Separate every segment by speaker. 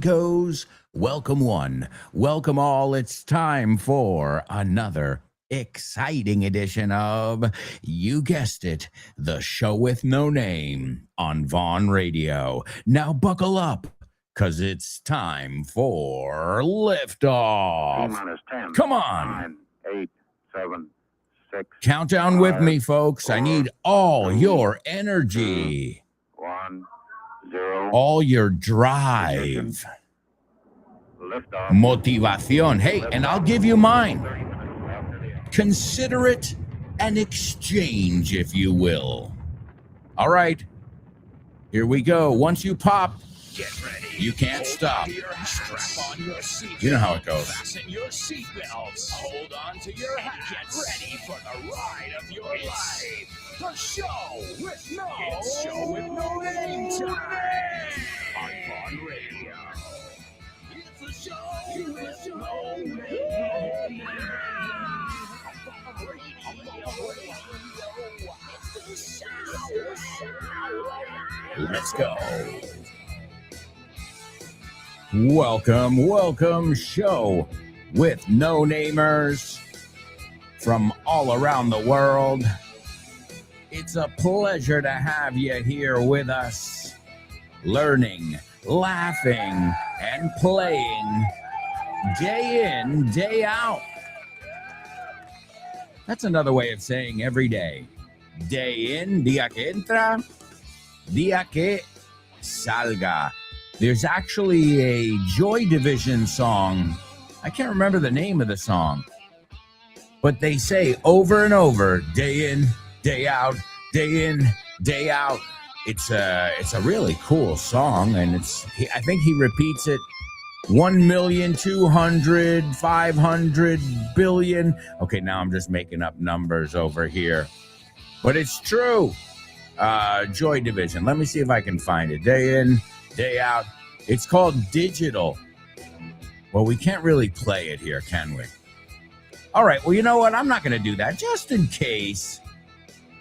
Speaker 1: Goes. Welcome one, welcome all. It's time for another exciting edition of, you guessed it, the show with no name on Vaughn Radio. Now buckle up, because it's time for liftoff.
Speaker 2: T-minus 10,
Speaker 1: Come on.
Speaker 2: 9, 8, 7, 6.
Speaker 1: Countdown with me, folks. I need all your energy,
Speaker 2: 1, 0.
Speaker 1: all your drive,
Speaker 2: Liftoff.
Speaker 1: motivación. Hey, and I'll give you mine. Consider it an exchange, if you will. All right, here we go. Once you pop,
Speaker 3: Get ready.
Speaker 1: you can't stop.
Speaker 3: Strap on your seat.
Speaker 1: You know how it goes.
Speaker 3: Fasten your seatbelts. Hold on to your hat. Get ready for the ride of your life. The show with no name time on Vaughn Radio. It's a show with no name.
Speaker 1: Let's go. Welcome, show with no-namers from all around the world. It's a pleasure to have you here with us, learning, laughing, and playing day in, day out. That's another way of saying every day. Day in, día que entra, día que salga. There's actually a Joy Division song. I can't remember the name of the song, but they say over and over, day in, day out, day in, day out. It's a really cool song, and I think he repeats it 1,200,000, 500 billion. Okay, now I'm just making up numbers over here, but it's true. Joy Division. Let me see if I can find it. Day in, day out. It's called Digital. Well, we can't really play it here, can we? All right, well, you know what? I'm not going to do that, just in case.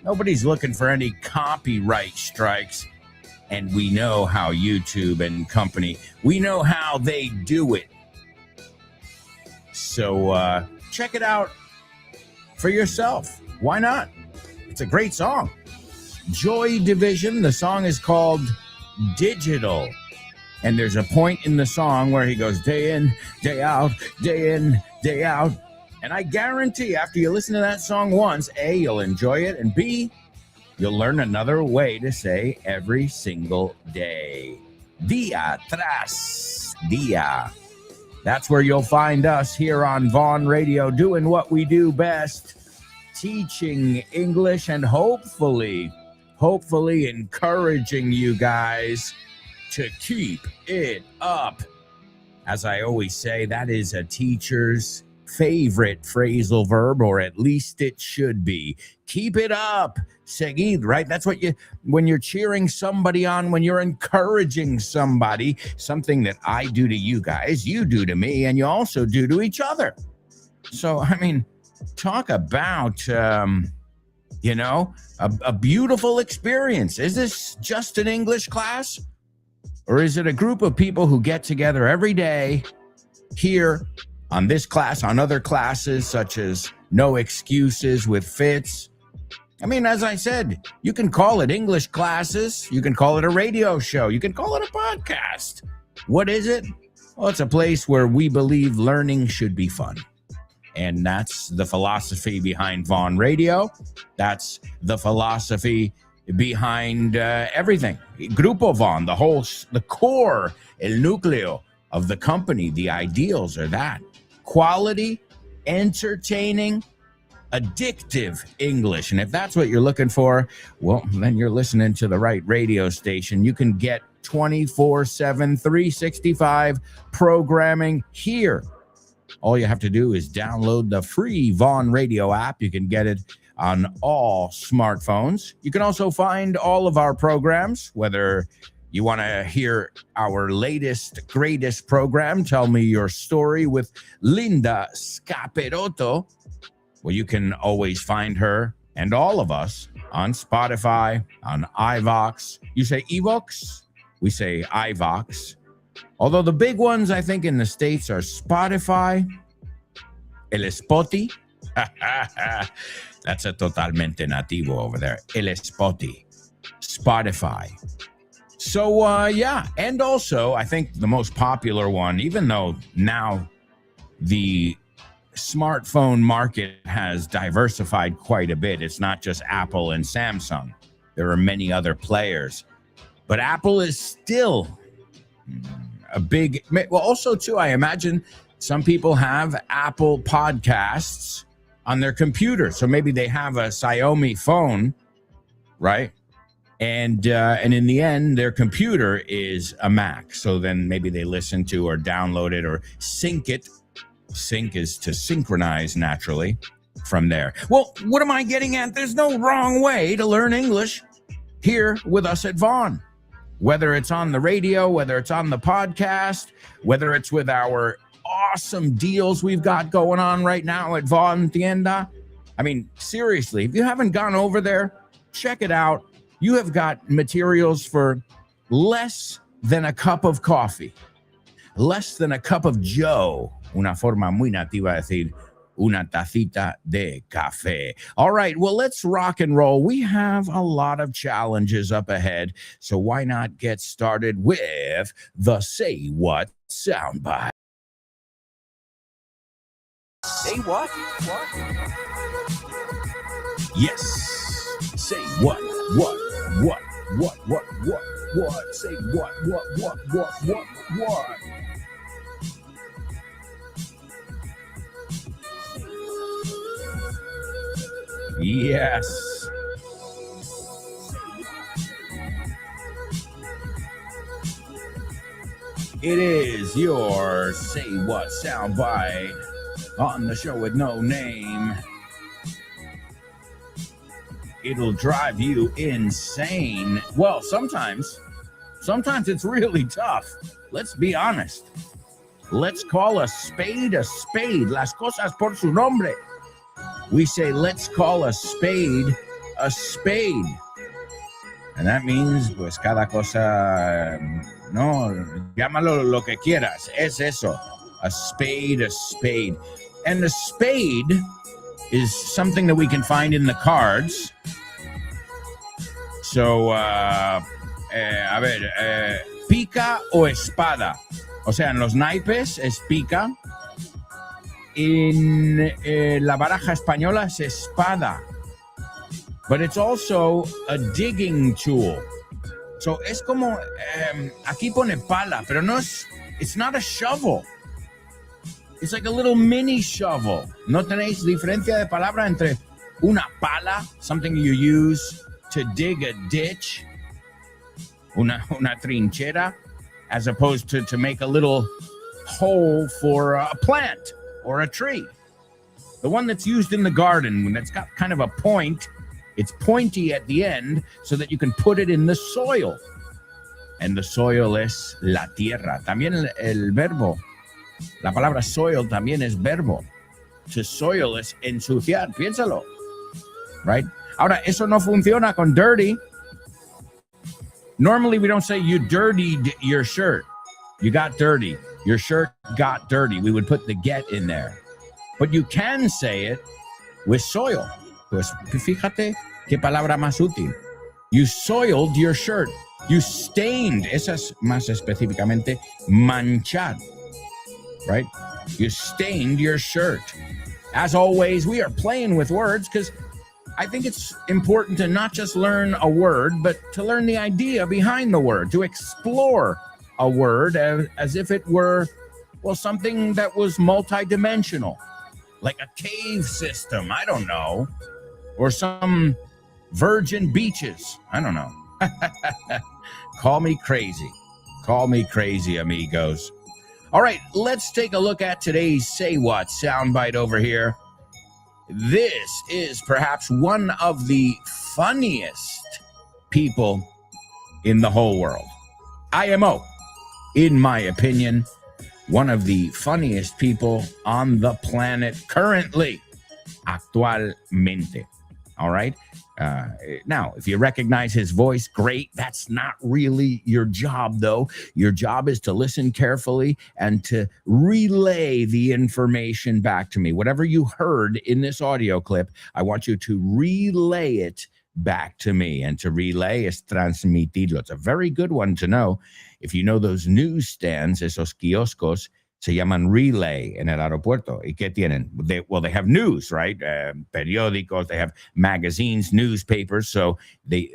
Speaker 1: Nobody's looking for any copyright strikes. And we know how YouTube and company, we know how they do it. So check it out for yourself. Why not? It's a great song. Joy Division. The song is called Digital. And there's a point in the song where he goes day in, day out, day in, day out. And I guarantee after you listen to that song once, A, you'll enjoy it, and B, you'll learn another way to say every single day. Día tras día. That's where you'll find us here on Vaughn Radio, doing what we do best, teaching English and hopefully encouraging you guys to keep it up. As I always say, that is a teacher's favorite phrasal verb, or at least it should be. Keep it up. Seguid, right? That's what when you're cheering somebody on, when you're encouraging somebody, something that I do to you guys, you do to me, and you also do to each other. So, I mean, talk about, a beautiful experience. Is this just an English class? Or is it a group of people who get together every day here on this class, on other classes, such as No Excuses with Fitz? I mean, as I said, you can call it English classes. You can call it a radio show. You can call it a podcast. What is it? Well, it's a place where we believe learning should be fun. And that's the philosophy behind Vaughn Radio. That's the philosophy behind everything. Grupo Vaughn, the core, el núcleo of the company, the ideals are that. Quality, entertaining, addictive English. And if that's what you're looking for, well, then you're listening to the right radio station. You can get 24/7, 365 programming here. All you have to do is download the free Vaughn Radio app. You can get it on all smartphones. You can also find all of our programs, whether you want to hear our latest, greatest program, Tell Me Your Story with Linda Scaperotto. Well, you can always find her and all of us on Spotify, on iVox. You say Evox? We say iVox. Although the big ones, I think, in the States are Spotify, el Spotify. That's a totalmente nativo over there. El Spotify. Spotify. So, yeah. And also, I think the most popular one, even though now the smartphone market has diversified quite a bit. It's not just Apple and Samsung. There are many other players. But Apple is still a big... Well, also, too, I imagine some people have Apple podcasts on their computer. So maybe they have a Xiaomi phone, right? And in the end, their computer is a Mac. So then maybe they listen to or download it or sync it. Sync is to synchronize naturally from there. Well, what am I getting at? There's no wrong way to learn English here with us at Vaughn. Whether it's on the radio, whether it's on the podcast, whether it's with our awesome deals we've got going on right now at Vaughn Tienda. I mean, seriously, if you haven't gone over there, check it out. You have got materials for less than a cup of coffee, less than a cup of Joe. Una forma muy nativa de decir una tacita de café. All right, well, let's rock and roll. We have a lot of challenges up ahead, so why not get started with the Say What soundbite? Say what? Yes. Say what? Say what? Yes. It is your Say What soundbite on the show with no name. It'll drive you insane. Well, sometimes it's really tough. Let's be honest. Let's call a spade a spade. Las cosas por su nombre. We say, let's call a spade a spade. And that means, pues, cada cosa, no, llámalo lo que quieras. Es eso. A spade, a spade. And a spade is something that we can find in the cards. So, pica o espada. O sea, en los naipes es pica. En la baraja española es espada. But it's also a digging tool. So es como, aquí pone pala, pero no es, it's not a shovel. It's like a little mini shovel. ¿No tenéis diferencia de palabra entre una pala, something you use to dig a ditch, una trinchera, as opposed to make a little hole for a plant or a tree? The one that's used in the garden, that's got kind of a point, it's pointy at the end so that you can put it in the soil. And the soil es la tierra. También el verbo, la palabra soil también es verbo. To soil es ensuciar, piénsalo. Right? Ahora, eso no funciona con dirty. Normally, we don't say you dirtied your shirt. You got dirty. Your shirt got dirty. We would put the get in there. But you can say it with soil. Pues fíjate qué palabra más útil. You soiled your shirt. You stained. Esa es más específicamente manchar. Right? You stained your shirt. As always, we are playing with words because I think it's important to not just learn a word, but to learn the idea behind the word, to explore a word as if it were, well, something that was multidimensional, like a cave system, I don't know, or some virgin beaches, I don't know. Call me crazy. Call me crazy, amigos. All right, let's take a look at today's Say What soundbite over here. This is perhaps one of the funniest people in the whole world. IMO, in my opinion, one of the funniest people on the planet currently, actualmente. All right. Now, if you recognize his voice, great. That's not really your job, though. Your job is to listen carefully and to relay the information back to me. Whatever you heard in this audio clip, I want you to relay it back to me. And to relay is transmitirlo. It's a very good one to know. If you know those newsstands, esos kioscos, se llaman relay en el aeropuerto. ¿Y qué tienen? They have news, right? Periódicos, they have magazines, newspapers. So they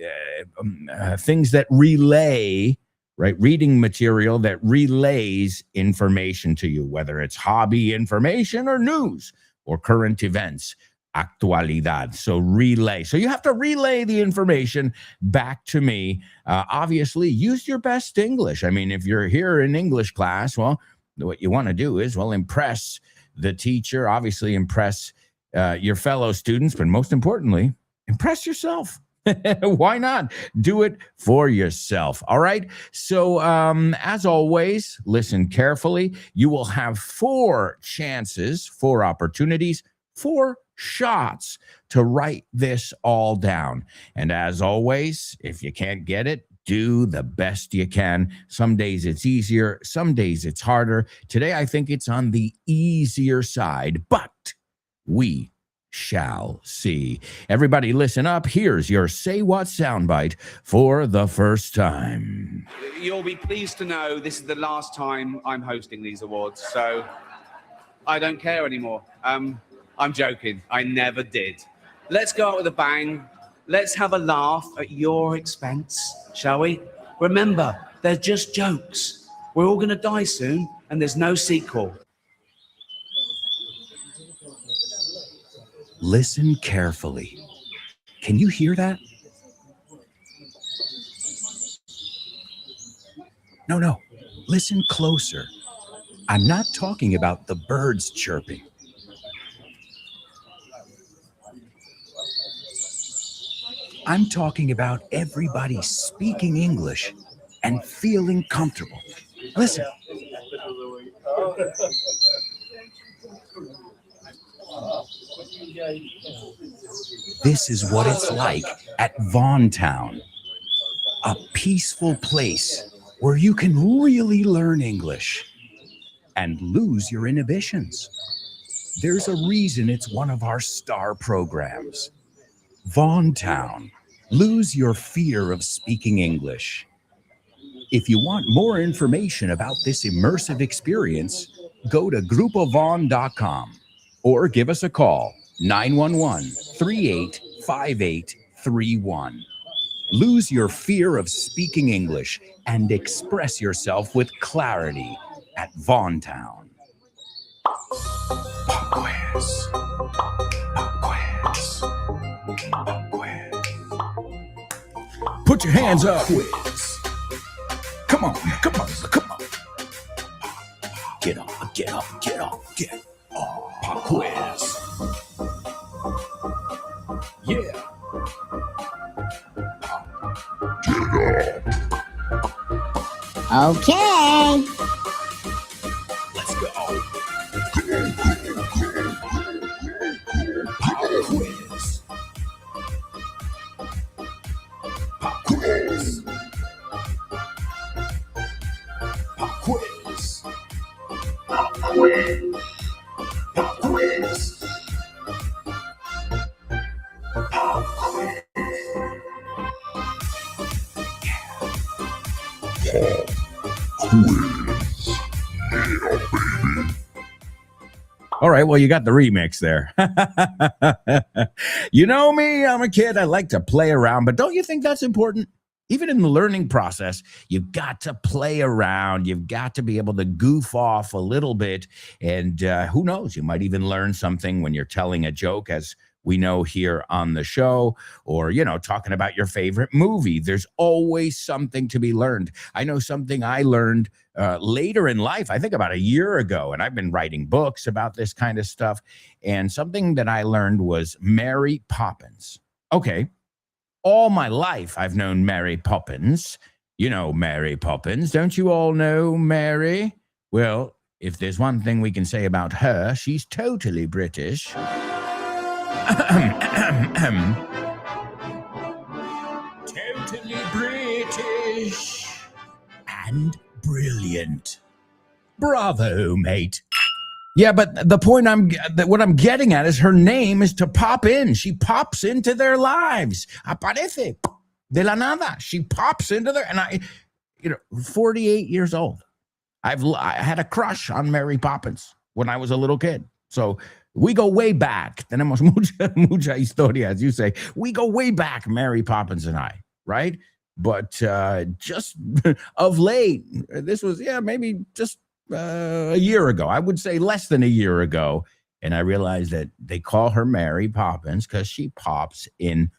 Speaker 1: things that relay, right? Reading material that relays information to you, whether it's hobby information or news or current events. Actualidad. So relay. So you have to relay the information back to me. Obviously, use your best English. I mean, if you're here in English class, well, what you want to do is, well, impress the teacher, obviously impress your fellow students, but most importantly, impress yourself. Why not? Do it for yourself. All right. So as always, listen carefully. You will have 4 chances, 4 opportunities, 4 shots to write this all down. And as always, if you can't get it, do the best you can. Some days it's easier, some days it's harder. Today, I think it's on the easier side, but we shall see. Everybody listen up. Here's your Say What soundbite for the first time.
Speaker 4: You'll be pleased to know this is the last time I'm hosting these awards, so I don't care anymore. I'm joking. I never did. Let's go out with a bang. Let's have a laugh at your expense, shall we? Remember, they're just jokes. We're all going to die soon, and there's no sequel.
Speaker 1: Listen carefully. Can you hear that? No. Listen closer. I'm not talking about the birds chirping. I'm talking about everybody speaking English and feeling comfortable. Listen. This is what it's like at Vaughan Town, a peaceful place where you can really learn English and lose your inhibitions. There's a reason it's one of our star programs. Vaughan Town, lose your fear of speaking English. If you want more information about this immersive experience, go to grupovaughan.com or give us a call, 911-385831. Lose your fear of speaking English and express yourself with clarity at Vaughan Town. Pop quiz. Pop quiz. Pop quiz. Put your hands up. Quiz. Come on. Get up. Pop quiz. Yeah.
Speaker 5: Okay.
Speaker 1: Let's go. Pop quiz. Pop quiz. Pop quiz. Pop quiz. Pop quiz. Pop quiz. All right, well, you got the remix there. You know me, I'm a kid. I like to play around, but don't you think that's important? Even in the learning process, you've got to play around. You've got to be able to goof off a little bit. And who knows, you might even learn something when you're telling a joke, as we know here on the show, or, talking about your favorite movie. There's always something to be learned. I know something I learned later in life, I think about a year ago, and I've been writing books about this kind of stuff. And something that I learned was Mary Poppins. Okay. All my life, I've known Mary Poppins. You know Mary Poppins. Don't you all know Mary? Well, if there's one thing we can say about her, she's totally British. Totally British and brilliant. Bravo, mate. Yeah, but the point what I'm getting at is her name is to pop in. She pops into their lives. Aparece de la nada. She pops into their, and 48 years old. I had a crush on Mary Poppins when I was a little kid. So we go way back. Tenemos mucha historia, as you say. We go way back, Mary Poppins and I, right? But just of late, this was, maybe just a year ago. I would say less than a year ago. And I realized that they call her Mary Poppins because she pops in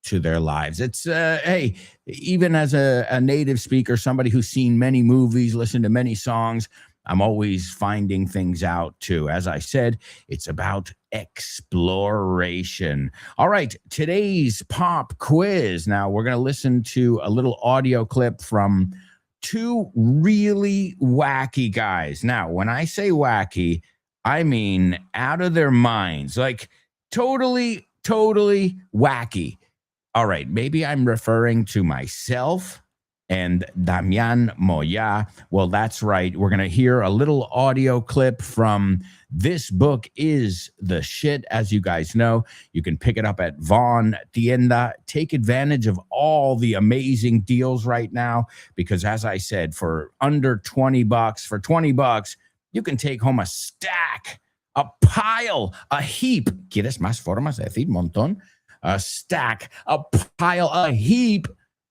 Speaker 1: to their lives. It's, hey, even as a native speaker, somebody who's seen many movies, listened to many songs, I'm always finding things out too. As I said, it's about exploration. All right, today's pop quiz. Now we're going to listen to a little audio clip from two really wacky guys. Now, when I say wacky, I mean out of their minds, like totally wacky. All right, maybe I'm referring to myself and Damian Moya. Well, that's right. We're going to hear a little audio clip from This Book Is the Shit. As you guys know, you can pick it up at Von Tienda. Take advantage of all the amazing deals right now, because as I said, for under $20, for $20, you can take home a stack, a pile, a heap. ¿Quieres más formas de decir montón? A stack, a pile, a heap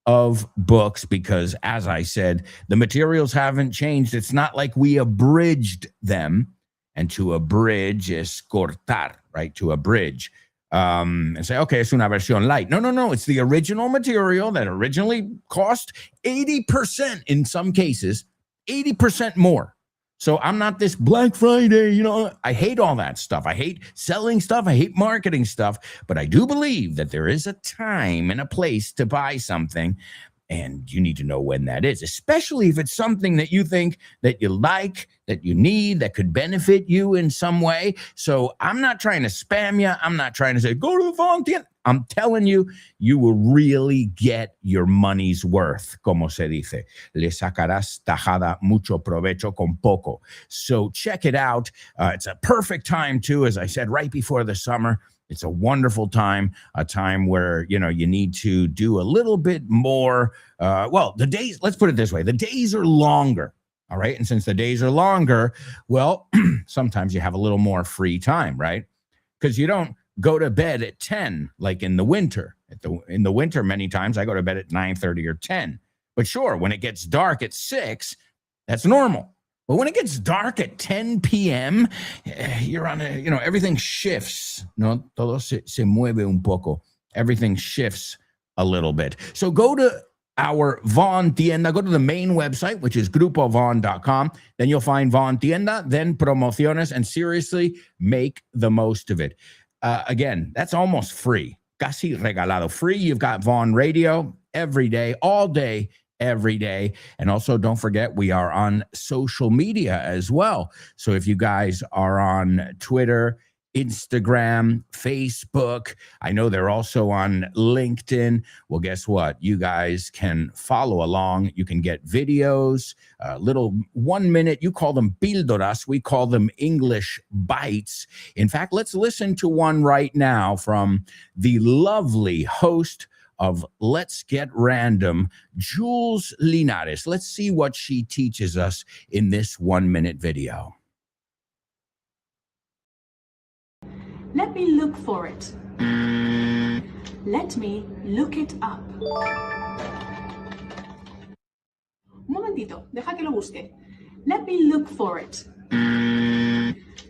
Speaker 1: of books, because as I said, the materials haven't changed. It's not like we abridged them, and to abridge is cortar, right? To abridge and say, okay, es una versión light. No. It's the original material that originally cost 80%, in some cases, 80% more. So I'm not this Black Friday, I hate all that stuff. I hate selling stuff. I hate marketing stuff. But I do believe that there is a time and a place to buy something. And you need to know when that is, especially if it's something that you think that you like, that you need, that could benefit you in some way. So I'm not trying to spam you. I'm not trying to say, go to the Fontaine. I'm telling you, you will really get your money's worth, como se dice. Le sacarás tajada mucho provecho con poco. So check it out. It's a perfect time, too, as I said, right before the summer. It's a wonderful time, a time where, you need to do a little bit more. The days, let's put it this way, the days are longer. All right. And since the days are longer, well, sometimes you have a little more free time, right? Because you don't go to bed at 10, like in the winter. In the winter, many times I go to bed at 9:30 or 10. But sure, when it gets dark at 6, that's normal. But when it gets dark at 10 p.m., you're on everything shifts. No, todo se mueve un poco. Everything shifts a little bit. So go to our Von Tienda, go to the main website, which is grupovon.com. Then you'll find Von Tienda, then Promociones, and seriously, make the most of it. Again, that's almost free. Casi regalado. Free. You've got Von Radio every day, all day, every day. And also, don't forget, we are on social media as well. So if you guys are on Twitter, Instagram, Facebook, I know they're also on LinkedIn. Well, guess what? You guys can follow along. You can get videos, little 1 minute. You call them píldoras. We call them English bites. In fact, let's listen to one right now from the lovely host of Let's Get Random, Jules Linares. Let's see what she teaches us in this 1 minute video.
Speaker 5: Let me look for it. Let me look it up. Un momentito, deja que lo busque. Let me look for it.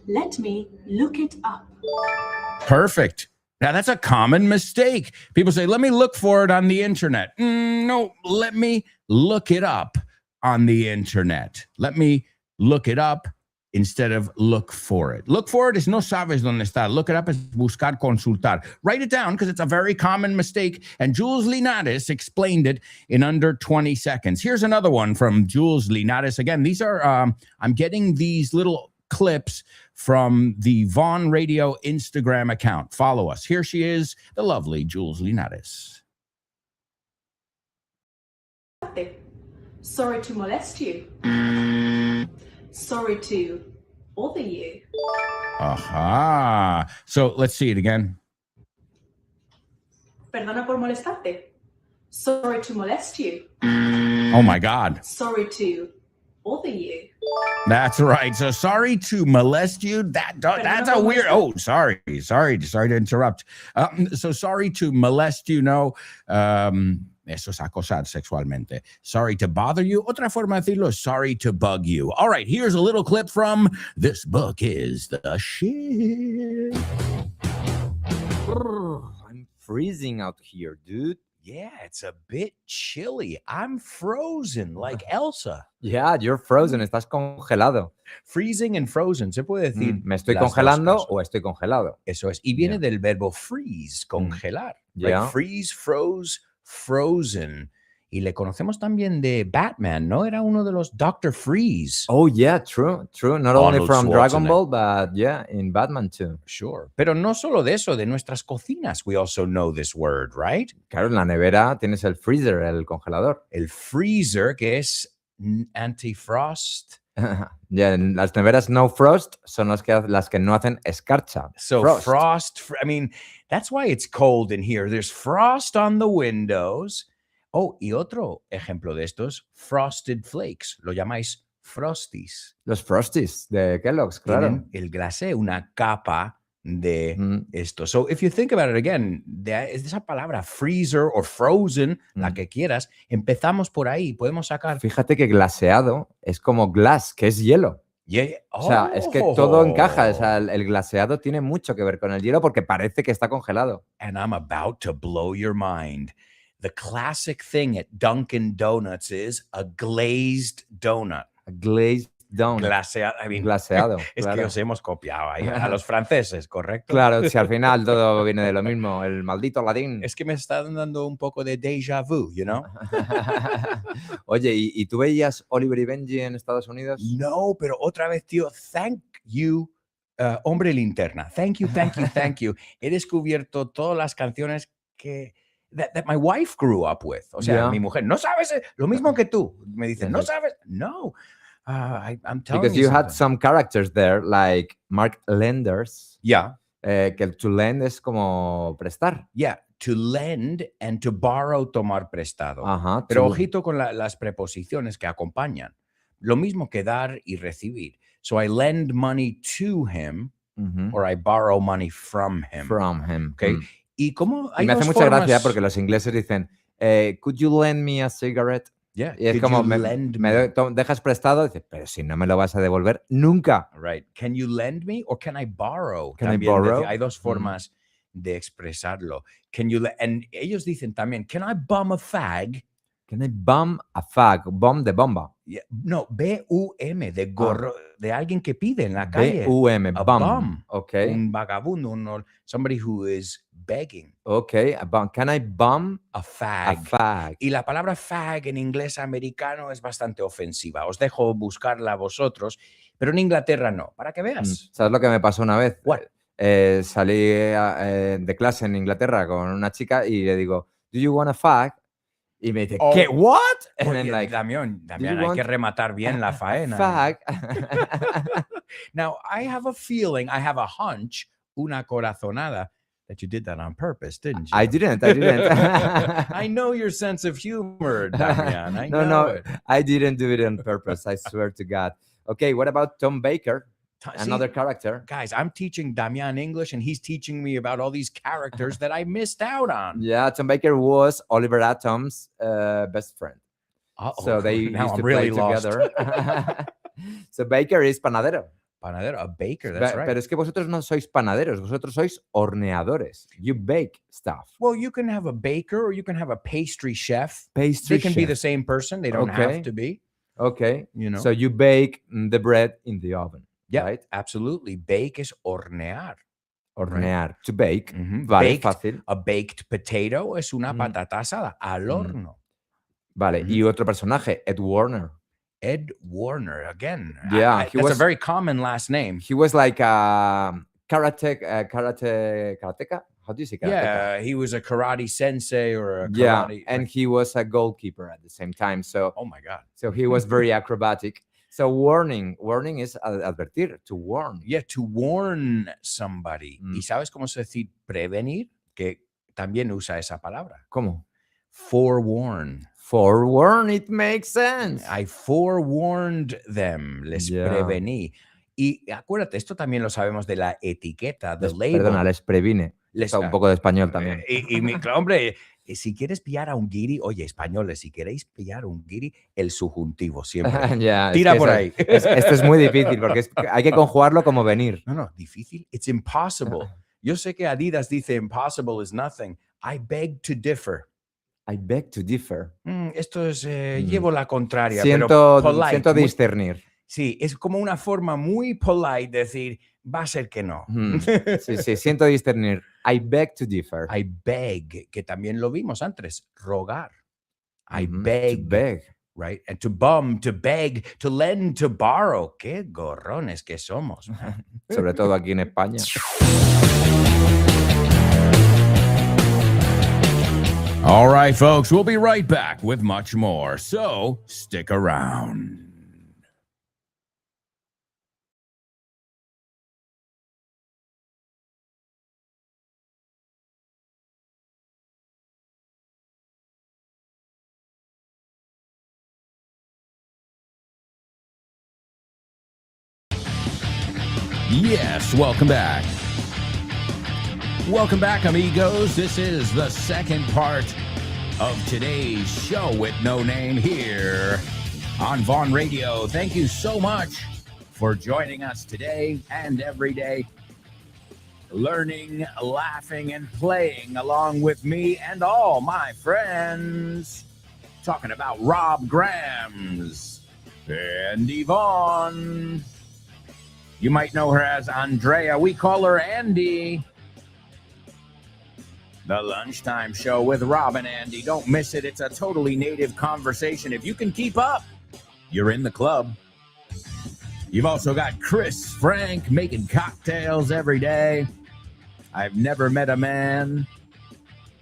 Speaker 5: Let me look it up.
Speaker 1: Perfect. Now, that's a common mistake. People say, let me look for it on the internet. No, let me look it up on the internet. Let me look it up instead of look for it. Look for it is no sabes dónde está. Look it up is buscar, consultar. Write it down because it's a very common mistake. And Jules Linares explained it in under 20 seconds. Here's another one from Jules Linares. Again, these are, I'm getting these little clips from the Vaughn Radio Instagram account. Follow us. Here she is, the lovely Jules Linares.
Speaker 5: Sorry to molest you. Sorry to bother you.
Speaker 1: Aha. So let's see it again.
Speaker 5: Perdona por molestarte. Sorry to molest you.
Speaker 1: Oh my God.
Speaker 5: Sorry to bother you.
Speaker 1: That's right. So sorry to molest you. That's a weird. Oh, sorry to interrupt. So sorry to molest you. No, eso es acosar sexualmente. Sorry to bother you. Otra forma de decirlo, sorry to bug you. All right, here's a little clip from This Book is the Shit.
Speaker 6: I'm freezing out here, dude.
Speaker 1: Yeah, it's a bit chilly. I'm frozen like Elsa.
Speaker 6: Yeah, you're frozen. Estás congelado.
Speaker 1: Freezing and frozen. Se puede decir.
Speaker 6: ¿Me estoy
Speaker 1: las dos
Speaker 6: congelando
Speaker 1: cosas.
Speaker 6: o estoy congelado?
Speaker 1: Eso es. Y viene
Speaker 6: Yeah.
Speaker 1: del verbo freeze, congelar.
Speaker 6: Yeah.
Speaker 1: Like freeze, froze, frozen. Y le conocemos también de Batman, ¿no? Era uno de los Dr. Freeze.
Speaker 6: Oh, yeah, true. Not only
Speaker 1: Arnold
Speaker 6: from Dragon
Speaker 1: Schwarzenegger.
Speaker 6: Ball, but yeah, in Batman too.
Speaker 1: Sure. Pero no solo de eso, de nuestras cocinas, we also know this word, right?
Speaker 6: Claro, en la nevera tienes el freezer, el congelador.
Speaker 1: El freezer, que es anti-frost.
Speaker 6: Ya, en las neveras no frost son las que no hacen escarcha.
Speaker 1: So I mean, that's why it's cold in here. There's frost on the windows. Oh, y otro ejemplo de estos, frosted flakes. Lo llamáis frosties.
Speaker 6: Los Frosties de Kellogg's, claro.
Speaker 1: Tienen el glacé, una capa de esto. So if you think about it again, esa palabra freezer o frozen, la que quieras, empezamos por ahí. Podemos sacar.
Speaker 6: Fíjate que glaseado es como glass, que es hielo. O sea, es que todo encaja. O sea, el glaseado tiene mucho que ver con el hielo porque parece que está congelado.
Speaker 1: And I'm about to blow your mind. The classic thing at Dunkin' Donuts is a glazed donut.
Speaker 6: A glazed donut.
Speaker 1: Glaseado. I mean,
Speaker 6: Glaseado.
Speaker 1: Es
Speaker 6: claro.
Speaker 1: que os hemos copiado ahí a los franceses, ¿correcto?
Speaker 6: Claro, si al final todo viene de lo mismo, el maldito latín.
Speaker 1: Es que me está dando un poco de déjà vu, you know?
Speaker 6: Oye, ¿y tú veías Oliver y Benji en Estados Unidos?
Speaker 1: No, pero otra vez, tío, thank you, hombre linterna. Thank you, thank you, thank you. He descubierto todas las canciones que that my wife grew up with. O sea, mi mujer, no sabes, lo mismo que tú. Me dice, no sabes. No. I'm telling
Speaker 6: Because
Speaker 1: you
Speaker 6: you had
Speaker 1: something.
Speaker 6: some characters there, like Mark Lenders.
Speaker 1: Yeah.
Speaker 6: Que to lend es como prestar.
Speaker 1: Yeah, to lend and to borrow, tomar prestado.
Speaker 6: Ajá.
Speaker 1: Pero ojito con las preposiciones que acompañan. Lo mismo que dar y recibir. So I lend money to him or I borrow money from him.
Speaker 6: From him.
Speaker 1: Okay. Y como hay
Speaker 6: me hace
Speaker 1: dos
Speaker 6: mucha
Speaker 1: formas...
Speaker 6: gracia porque los ingleses dicen, could you lend me a cigarette?
Speaker 1: Yeah.
Speaker 6: Y es
Speaker 1: Could
Speaker 6: como,
Speaker 1: you
Speaker 6: me dejas prestado, dices, pero si no me lo vas a devolver nunca.
Speaker 1: Right. Can you lend me or can I borrow?
Speaker 6: Can I
Speaker 1: También
Speaker 6: borrow?
Speaker 1: hay dos formas de expresarlo. Can you and ellos dicen también, can I bum a fag?
Speaker 6: Can I bum a fag? Bum de bomba.
Speaker 1: Yeah. No, B-U-M, de gorro, de alguien que pide en la calle.
Speaker 6: B-U-M,
Speaker 1: A
Speaker 6: bum.
Speaker 1: bum.
Speaker 6: Okay.
Speaker 1: Un vagabundo, somebody who is begging.
Speaker 6: Okay, a bum. Can I bum
Speaker 1: a fag?
Speaker 6: A fag.
Speaker 1: Y la palabra fag en inglés americano es bastante ofensiva. Os dejo buscarla vosotros, pero en Inglaterra no, para que veas.
Speaker 6: ¿Sabes lo que me pasó una vez?
Speaker 1: What?
Speaker 6: Salí de clase en Inglaterra con una chica y le digo, do you want a fag? Y me dice, ¿qué? What? And I'm like,
Speaker 1: Damián,
Speaker 6: "Do you
Speaker 1: hay
Speaker 6: want
Speaker 1: que rematar bien la faena.
Speaker 6: fag?
Speaker 1: Now, I have a feeling, I have a hunch, una corazonada, that you did that on purpose, didn't you?
Speaker 6: I didn't.
Speaker 1: I know your sense of humor, Damián. I know it.
Speaker 6: I didn't do it on purpose. I swear to God. Okay, what about Tom Baker? Another character.
Speaker 1: Guys, I'm teaching Damián English and he's teaching me about all these characters that I missed out on.
Speaker 6: Yeah, Tom Baker was Oliver Atom's best friend.
Speaker 1: Uh-oh.
Speaker 6: So they
Speaker 1: Now
Speaker 6: used
Speaker 1: I'm
Speaker 6: to
Speaker 1: really
Speaker 6: play
Speaker 1: lost.
Speaker 6: together. So Baker is panadero.
Speaker 1: Panadero, a baker, that's right.
Speaker 6: Pero es que vosotros no sois panaderos, vosotros sois horneadores. You bake stuff.
Speaker 1: Well, you can have a baker or you can have a pastry chef.
Speaker 6: Pastry
Speaker 1: They can be the same person. They don't have to be.
Speaker 6: Okay.
Speaker 1: You know.
Speaker 6: So you bake the bread in the oven.
Speaker 1: Yeah,
Speaker 6: right?
Speaker 1: Absolutely. Bake is hornear.
Speaker 6: Hornear. Right. To bake.
Speaker 1: Mm-hmm.
Speaker 6: Vale, fácil.
Speaker 1: A baked potato es una patata asada al horno.
Speaker 6: Vale. Y otro personaje, Ed Warner.
Speaker 1: Ed Warner. Again,
Speaker 6: Yeah,
Speaker 1: that's a very common last name.
Speaker 6: He was like a karateka. How do you say karateka?
Speaker 1: Yeah, he was a karate sensei or a karate.
Speaker 6: Yeah, and he was a goalkeeper at the same time. So,
Speaker 1: oh my God.
Speaker 6: So he was very acrobatic. So warning is advertir, to warn.
Speaker 1: Yeah, to warn somebody. ¿Y sabes cómo se dice prevenir? Que también usa esa palabra.
Speaker 6: ¿Cómo?
Speaker 1: Forewarn.
Speaker 6: Forewarn, it makes sense.
Speaker 1: I forewarned them. Les prevení. Y acuérdate, esto también lo sabemos de la etiqueta, the label.
Speaker 6: Perdona, les previne. Un poco de español también.
Speaker 1: Hombre, si quieres pillar a un guiri, oye, españoles, si queréis pillar a un guiri, el subjuntivo siempre. Tira por ahí.
Speaker 6: Esto es muy difícil porque hay que conjugarlo como venir.
Speaker 1: No, difícil. It's impossible. Yo sé que Adidas dice impossible is nothing. I beg to differ.
Speaker 6: I beg to differ.
Speaker 1: Esto es, llevo la contraria.
Speaker 6: Siento
Speaker 1: discernir. Sí, es como una forma muy polite de decir, va a ser que no.
Speaker 6: Sí, siento discernir. I beg to differ.
Speaker 1: I beg, que también lo vimos antes, rogar. I beg.
Speaker 6: To beg.
Speaker 1: Right? And to bum, to beg, to lend, to borrow. Qué gorrones que somos.
Speaker 6: Sobre todo aquí en España.
Speaker 1: All right, folks, we'll be right back with much more. So stick around. Yes, welcome back. Welcome back, amigos. This is the second part of today's show with No Name here on Vaughn Radio. Thank you so much for joining us today and every day, learning, laughing, and playing along with me and all my friends. Talking about Rob Grams and Yvonne. You might know her as Andrea. We call her Andy. The Lunchtime Show with Rob and Andy. Don't miss it. It's a totally native conversation. If you can keep up, you're in the club. You've also got Chris Frank making cocktails every day. I've never met a man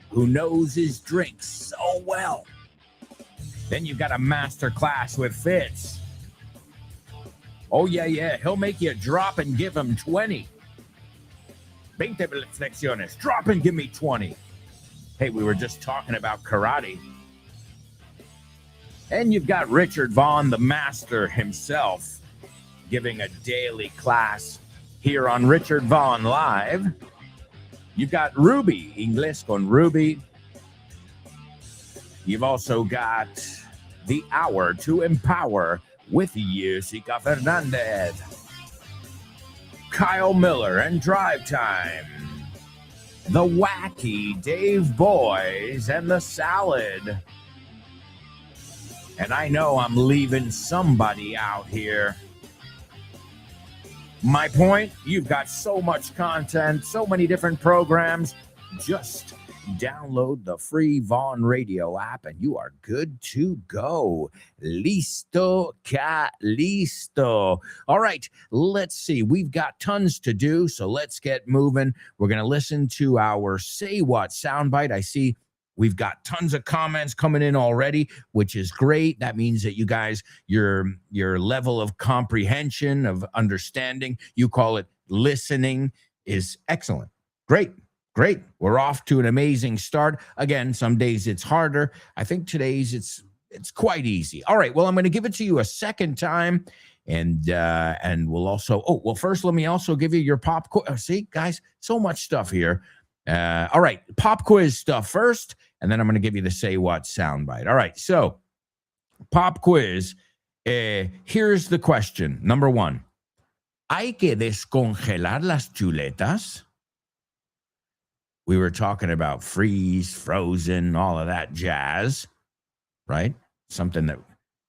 Speaker 1: who knows his drinks so well. Then you've got a master class with Fitz. Oh, yeah. He'll make you drop and give him 20. 20 flexiones. Drop and give me 20. Hey, we were just talking about karate. And you've got Richard Vaughn, the master himself, giving a daily class here on Richard Vaughn Live. You've got Ruby, Inglés con Ruby. You've also got The Hour to Empower with Jessica Fernandez, Kyle Miller and Drive Time, the wacky Dave Boys and the Salad. And I know I'm leaving somebody out here. My point, you've got so much content, so many different programs. Just download the free Vaughn Radio app and you are good to go. Listo, listo. All right, let's see. We've got tons to do, so let's get moving. We're going to listen to our Say What soundbite. I see we've got tons of comments coming in already, which is great. That means that you guys, your level of comprehension, of understanding, you call it listening, is excellent. Great. We're off to an amazing start. Again, some days it's harder. I think today's it's quite easy. All right. Well, I'm going to give it to you a second time, and we'll also. Oh, well, first let me also give you your pop quiz. See, guys, so much stuff here. All right, pop quiz stuff first, and then I'm going to give you the Say What soundbite. All right. So, pop quiz. Here's the question. Number 1. ¿Hay que descongelar las chuletas? We were talking about freeze, frozen, all of that jazz, right? Something that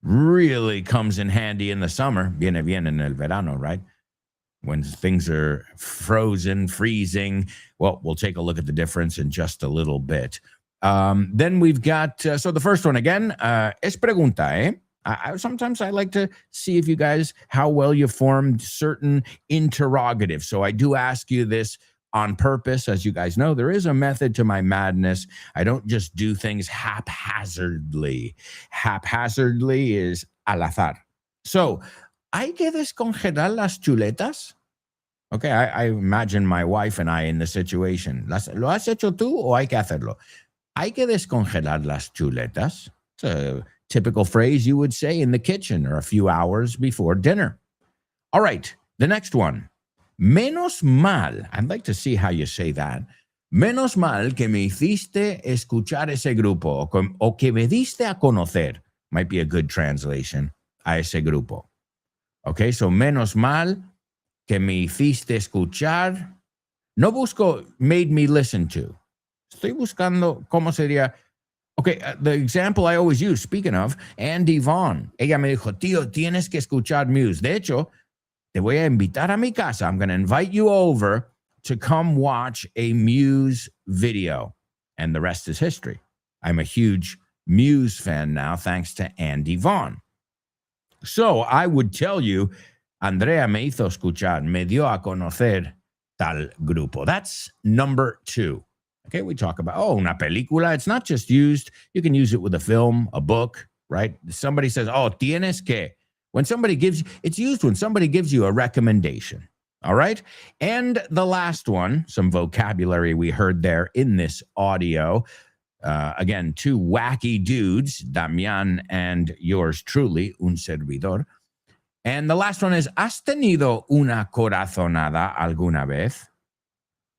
Speaker 1: really comes in handy in the summer. Viene bien en el verano, right? When things are frozen, freezing. Well, we'll take a look at the difference in just a little bit. Then we've got, so the first one again, es pregunta, Sometimes I like to see if you guys, how well you formed certain interrogatives. So I do ask you this on purpose. As you guys know, there is a method to my madness. I don't just do things haphazardly. Haphazardly is al azar. So, ¿hay que descongelar las chuletas? Okay, I imagine my wife and I in the situation. ¿Lo has hecho tú o hay que hacerlo? ¿Hay que descongelar las chuletas? It's a typical phrase you would say in the kitchen or a few hours before dinner. All right, the next one. Menos mal. I'd like to see how you say that. Menos mal que me hiciste escuchar ese grupo o que me diste a conocer. Might be a good translation. A ese grupo. Okay, so menos mal que me hiciste escuchar. No busco made me listen to. Estoy buscando cómo sería. Okay, the example I always use, speaking of, Andy Vaughn. Ella me dijo, tío, tienes que escuchar Muse. De hecho, te voy a invitar a mi casa. I'm going to invite you over to come watch a Muse video. And the rest is history. I'm a huge Muse fan now, thanks to Andy Vaughn. So I would tell you, Andrea me hizo escuchar, me dio a conocer tal grupo. That's number 2. Okay, we talk about, una película. It's not just used. You can use it with a film, a book, right? Somebody says, tienes que. When somebody gives, it's used when somebody gives you a recommendation. All right? And the last one, some vocabulary we heard there in this audio. Again, 2 wacky dudes, Damian and yours truly, un servidor. And the last one is, ¿has tenido una corazonada alguna vez?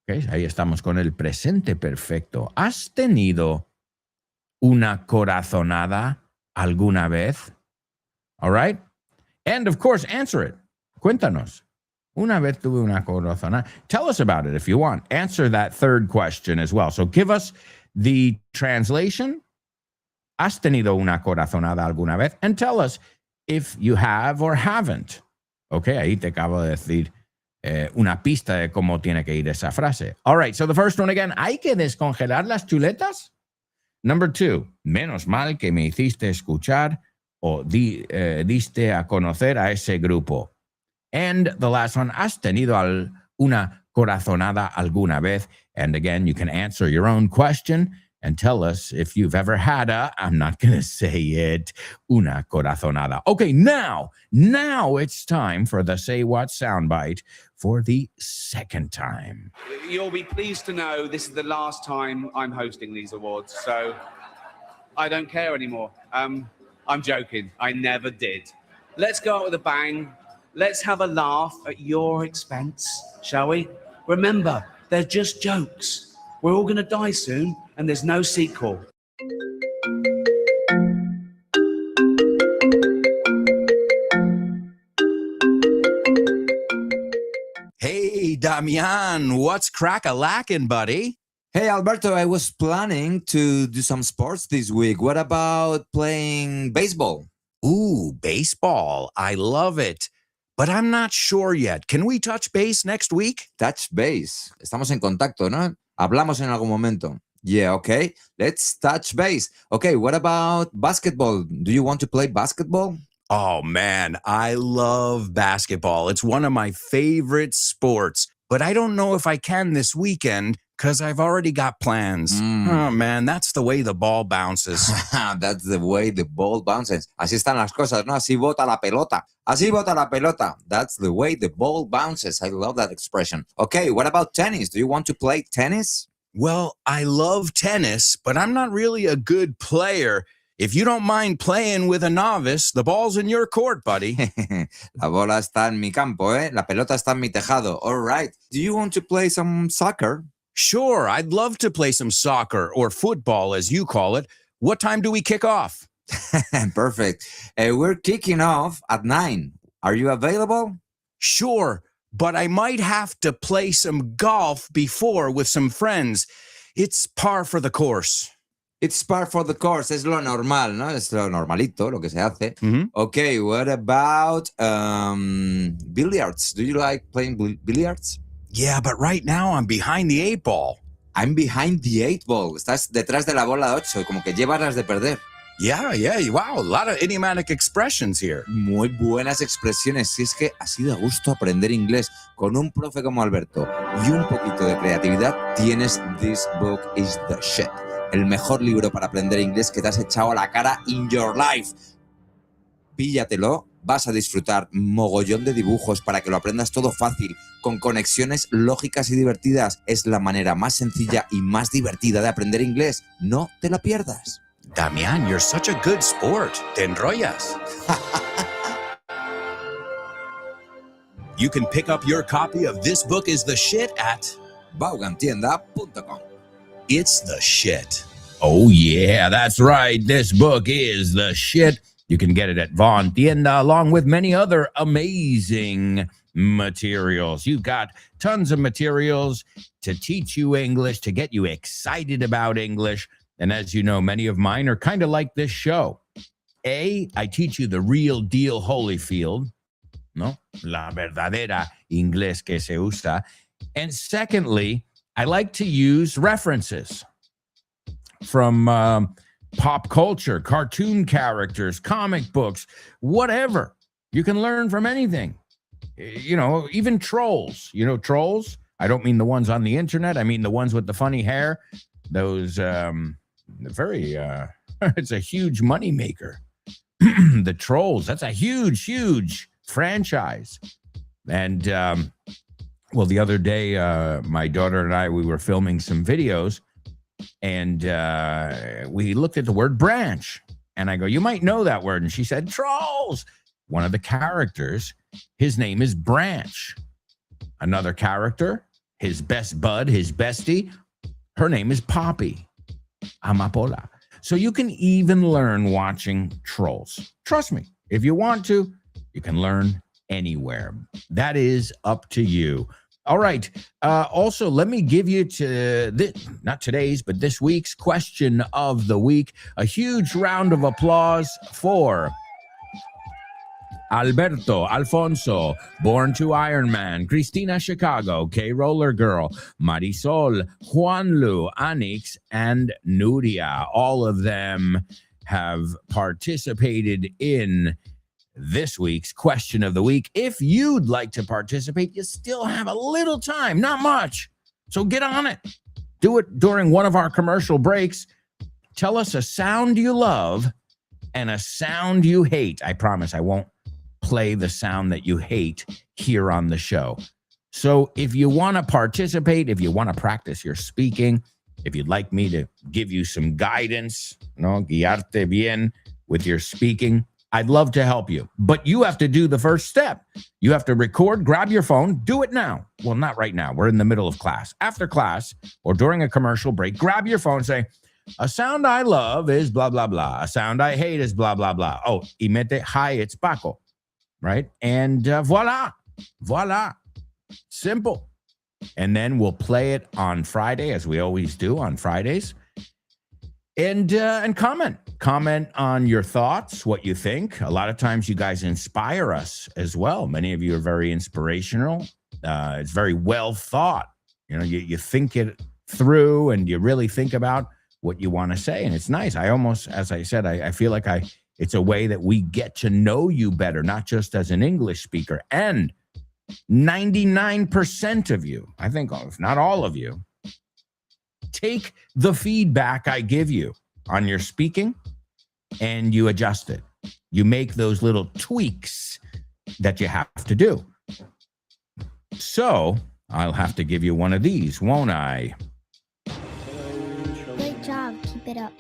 Speaker 1: Okay, ahí estamos con el presente perfecto. ¿Has tenido una corazonada alguna vez? All right? And of course, answer it. Cuéntanos. Una vez tuve una corazonada. Tell us about it if you want. Answer that third question as well. So give us the translation. ¿Has tenido una corazonada alguna vez? And tell us if you have or haven't. Okay, ahí te acabo de decir una pista de cómo tiene que ir esa frase. All right, so the first one again. ¿Hay que descongelar las chuletas? Number 2. Menos mal que me hiciste escuchar o diste a conocer a ese grupo. And the last one. ¿Has tenido una corazonada alguna vez? And again, you can answer your own question and tell us if you've ever had I'm not going to say it, una corazonada. Okay, now it's time for the Say What soundbite for the second time.
Speaker 4: You'll be pleased to know this is the last time I'm hosting these awards, so I don't care anymore. I'm joking. I never did. Let's go out with a bang. Let's have a laugh at your expense, shall we? Remember, they're just jokes. We're all going to die soon, and there's no sequel.
Speaker 1: Hey, Damian, what's crack-a-lackin', buddy?
Speaker 6: Hey, Alberto, I was planning to do some sports this week. What about playing baseball?
Speaker 1: Ooh, baseball. I love it. But I'm not sure yet. Can we touch base next week?
Speaker 6: Touch base. Estamos en contacto, ¿no? Hablamos en algún momento. Yeah, okay. Let's touch base. Okay, what about basketball? Do you want to play basketball?
Speaker 1: Oh, man, I love basketball. It's one of my favorite sports. But I don't know if I can this weekend because I've already got plans. Oh, man, that's the way the ball bounces.
Speaker 6: That's the way the ball bounces. Así están las cosas, ¿no? Así bota la pelota. Así bota la pelota. That's the way the ball bounces. I love that expression. Okay, what about tennis? Do you want to play tennis?
Speaker 1: Well, I love tennis, but I'm not really a good player. If you don't mind playing with a novice, the ball's in your court, buddy.
Speaker 6: La bola está en mi campo, ¿eh? La pelota está en mi tejado. All right. Do you want to play some soccer?
Speaker 1: Sure, I'd love to play some soccer or football, as you call it. What time do we kick off?
Speaker 6: Perfect. We're kicking off at 9. Are you available?
Speaker 1: Sure, but I might have to play some golf before with some friends. It's par for the course.
Speaker 6: It's par for the course. Es lo normal, ¿no? Es lo normalito, lo que se hace.
Speaker 1: Mm-hmm.
Speaker 6: Okay, what about billiards? Do you like playing billiards?
Speaker 1: Yeah, but right now I'm behind the 8 ball.
Speaker 6: I'm behind the 8 ball. Estás detrás de la bola 8, como que llevas las de perder.
Speaker 1: Yeah. Wow, a lot of idiomatic expressions here.
Speaker 6: Muy buenas expresiones. Si es que así da gusto aprender inglés con un profe como Alberto y un poquito de creatividad, tienes This Book is the Shit. El mejor libro para aprender inglés que te has echado a la cara in your life. Píllatelo, vas a disfrutar mogollón de dibujos para que lo aprendas todo fácil, con conexiones lógicas y divertidas. Es la manera más sencilla y más divertida de aprender inglés. No te la pierdas.
Speaker 1: Damián, you're such a good sport. Te enrollas. You can pick up your copy of This Book is the Shit at
Speaker 6: Vaughantienda.com.
Speaker 1: It's the Shit. Oh, yeah, that's right. This book is the shit. You can get it at Von Tienda along with many other amazing materials. You've got tons of materials to teach you English, to get you excited about English. And as you know, many of mine are kind of like this show. I teach you the real deal Holyfield, no? La verdadera inglés que se usa. And secondly, I like to use references from pop culture, cartoon characters, comic books, whatever. You can learn from anything. You know, even trolls. You know, trolls? I don't mean the ones on the internet. I mean the ones with the funny hair. Those, it's a huge money maker. The Trolls, that's a huge franchise. And, well, the other day, my daughter and I, we were filming some videos, and we looked at the word branch. And I go, you might know that word. And she said, Trolls. One of the characters, his name is Branch. Another character, his best bud, his bestie, her name is Poppy. Amapola. So you can even learn watching Trolls. Trust me, if you want to, you can learn anywhere. That is up to you. All right. Also, let me give you not today's, but this week's question of the week. A huge round of applause for Alberto, Alfonso, Born to Iron Man, Christina Chicago, K-Roller Girl, Marisol, Juanlu, Anix, and Nuria. All of them have participated in this week's question of the week. If you'd like to participate, you still have a little time, not much. So get on it. Do it during one of our commercial breaks. Tell us a sound you love and a sound you hate. I promise I won't play the sound that you hate here on the show. So if you want to participate, if you want to practice your speaking, if you'd like me to give you some guidance, guiarte bien with your speaking, I'd love to help you. But you have to do the first step. You have to record, grab your phone, do it now. Well, not right now. We're in the middle of class. After class or during a commercial break, grab your phone, say, a sound I love is blah, blah, blah. A sound I hate is blah, blah, blah. Oh, y mete, hi, it's Paco. Right? And voila. Simple. And then we'll play it on Friday, as we always do on Fridays. And comment on your thoughts, what you think. A lot of times you guys inspire us as well. Many of you are very inspirational. It's very well thought. You know, you think it through and you really think about what you want to say. And it's nice. I almost, as I said, I feel like it's a way that we get to know you better, not just as an English speaker. And 99% of you, I think, if not all of you, take the feedback I give you on your speaking and you adjust it. You make those little tweaks that you have to do. So I'll have to give you one of these, won't I?
Speaker 7: Great job. Keep it up.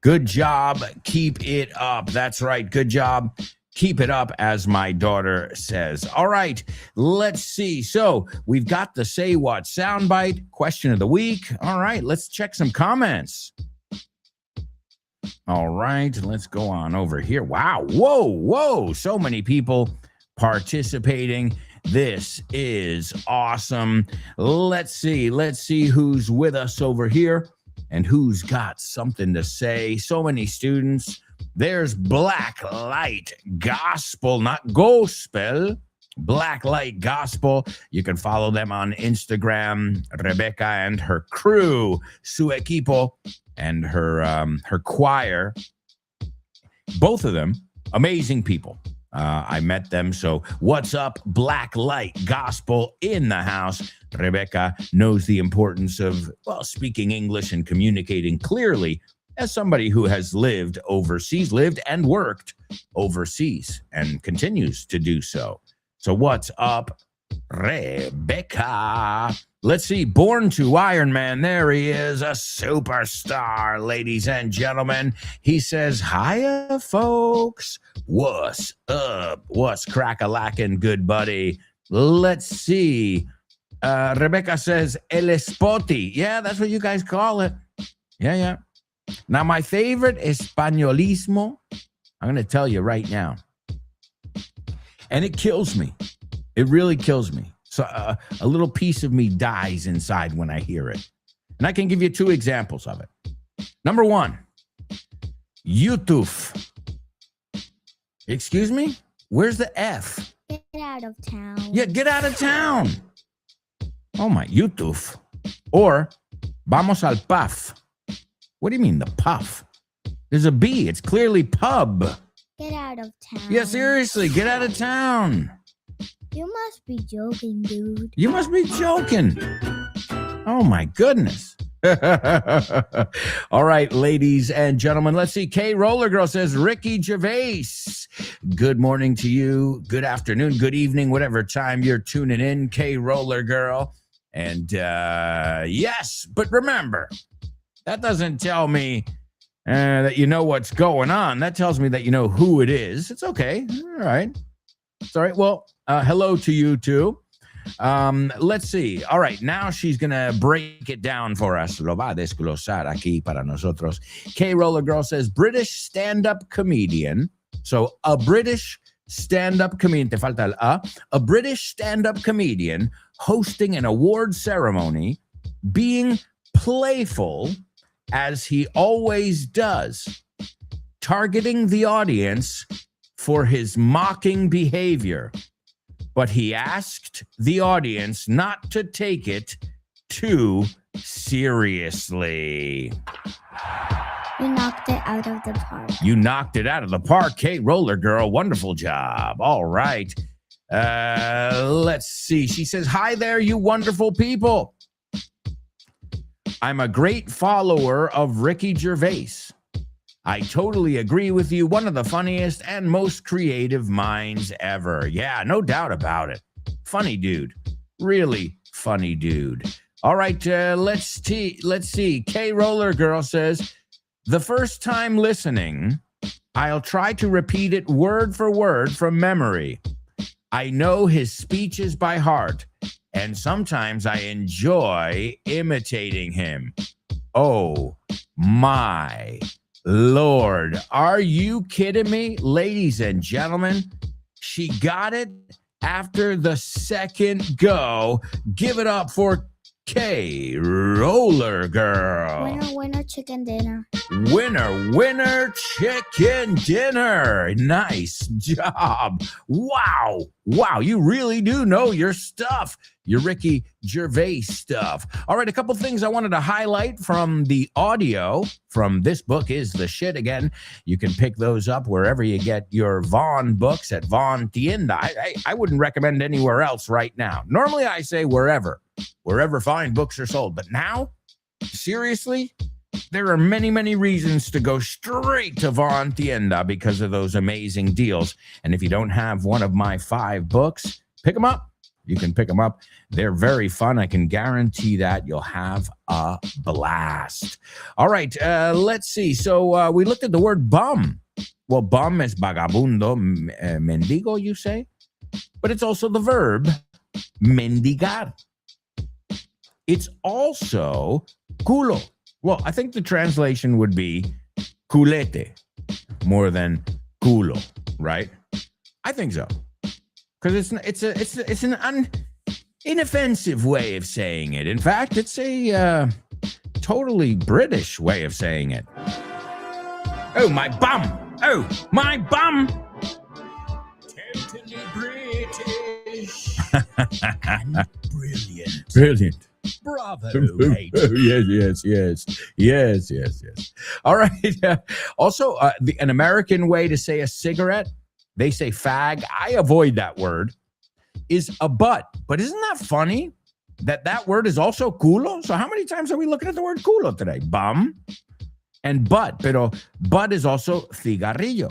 Speaker 1: Good job. Keep it up. That's right. Good job. Keep it up, as my daughter says. All right. Let's see. So we've got the Say What soundbite question of the week. All right. Let's check some comments. All right. Let's go on over here. Wow. Whoa. So many people participating. This is awesome. Let's see who's with us over here. And who's got something to say? So many students. There's Black Light Gospel, not gospel. Black Light Gospel. You can follow them on Instagram. Rebecca and her crew, su equipo, and her choir. both of them, amazing people. I met them. So what's up, Black Light Gospel in the house? Rebecca knows the importance of, well, speaking English and communicating clearly as somebody who has lived overseas, lived and worked overseas and continues to do so. So what's up, Rebecca? Let's see, born to Iron Man. There he is, a superstar, ladies and gentlemen. He says, hiya, folks. What's up? What's crack-a-lackin', good buddy? Let's see. Rebecca says, el espoti. Yeah, that's what you guys call it. Yeah. Now, my favorite Españolismo, I'm going to tell you right now. And it kills me. It really kills me. So a little piece of me dies inside when I hear it. And I can give you 2 examples of it. Number 1, YouTube. Excuse me? Where's the F?
Speaker 7: Get out of town.
Speaker 1: Yeah, get out of town. Oh my, YouTube. Or, vamos al puff. What do you mean, the puff? There's a B. It's clearly pub.
Speaker 7: Get out of town.
Speaker 1: Yeah, seriously, get out of town.
Speaker 7: You must be joking, dude.
Speaker 1: You must be joking. Oh, my goodness. All right, ladies and gentlemen, let's see. K Roller Girl says, Ricky Gervais. Good morning to you. Good afternoon, good evening, whatever time you're tuning in, K Roller Girl. And yes, but remember, that doesn't tell me that you know what's going on. That tells me that you know who it is. It's okay. All right. It's all right. Well, hello to you too. Let's see. All right. Now she's going to break it down for us. Lo va a desglosar aquí para nosotros. K Roller Girl says British stand-up comedian. So a British stand-up comedian. Te falta el A. A British stand-up comedian hosting an award ceremony, being playful as he always does, targeting the audience for his mocking behavior, but he asked the audience not to take it too seriously.
Speaker 7: You knocked it out of the park.
Speaker 1: You knocked it out of the park, Kate Roller Girl. Wonderful job. All right. Let's see. She says, hi there, you wonderful people. I'm a great follower of Ricky Gervais. I totally agree with you. One of the funniest and most creative minds ever. Yeah, no doubt about it. Funny dude. Really funny dude. All right, let's see. K Roller Girl says, the first time listening, I'll try to repeat it word for word from memory. I know his speeches by heart, and sometimes I enjoy imitating him. Oh, my Lord. Are you kidding me? Ladies and gentlemen, she got it after the second go. Give it up for K Roller Girl.
Speaker 7: Winner, winner, chicken dinner.
Speaker 1: Winner, winner, chicken dinner. Nice job. Wow. Wow, you really do know your stuff. Your Ricky Gervais stuff. All right, a couple things I wanted to highlight from the audio from this book is the shit. Again, you can pick those up wherever you get your Vaughn books at Vaughn Tienda. I wouldn't recommend anywhere else right now. Normally I say wherever fine books are sold. But now, seriously, there are many, many reasons to go straight to Vaughn Tienda because of those amazing deals. And if you don't have one of my 5 books, pick them up. You can pick them up. They're very fun. I can guarantee that you'll have a blast. All right, let's see. So we looked at the word bum. Well, bum is vagabundo, mendigo, you say? But it's also the verb mendigar. It's also culo. Well, I think the translation would be culete more than culo, right? I think so. Because it's an inoffensive way of saying it. In fact, it's a totally British way of saying it. Oh, my bum. Oh, my bum.
Speaker 3: Temptingly British. Brilliant.
Speaker 1: Brilliant.
Speaker 3: Bravo, mate.
Speaker 1: Yes. All right. Also, an American way to say a cigarette, they say fag. I avoid that word, is a butt. But isn't that funny that word is also culo? So how many times are we looking at the word culo today? Bum and butt. Pero butt is also cigarrillo.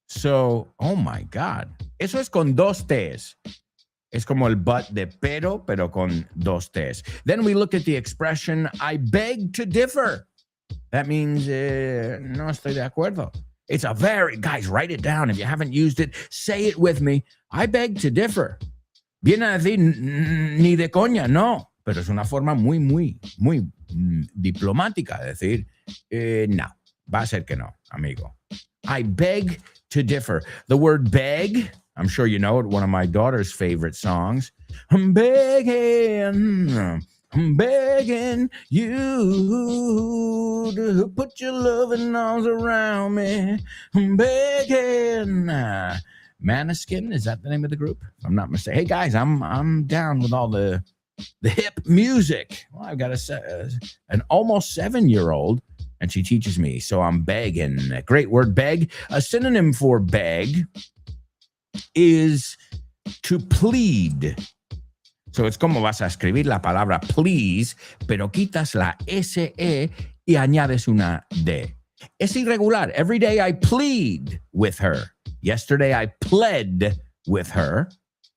Speaker 1: So, oh my God. Eso es con dos T's. Es como el butt de pero con dos T's. Then we look at the expression, I beg to differ. That means, no estoy de acuerdo. It's a guys, write it down. If you haven't used it, say it with me. I beg to differ. Viene a decir, ni de coña, no. Pero es una forma muy diplomática de decir, no, va a ser que no, amigo. I beg to differ. The word beg, I'm sure you know it, one of my daughter's favorite songs. I'm begging you to put your loving arms around me. I'm begging. Maneskin, is that the name of the group? If I'm not mistaken. Hey guys, I'm down with all the hip music. Well, I've got an almost 7-year-old, and she teaches me, so I'm begging. Great word, beg. A synonym for beg is to plead. So it's como vas a escribir la palabra please, pero quitas la SE y añades una D. Es irregular. Every day I plead with her. Yesterday I pled with her.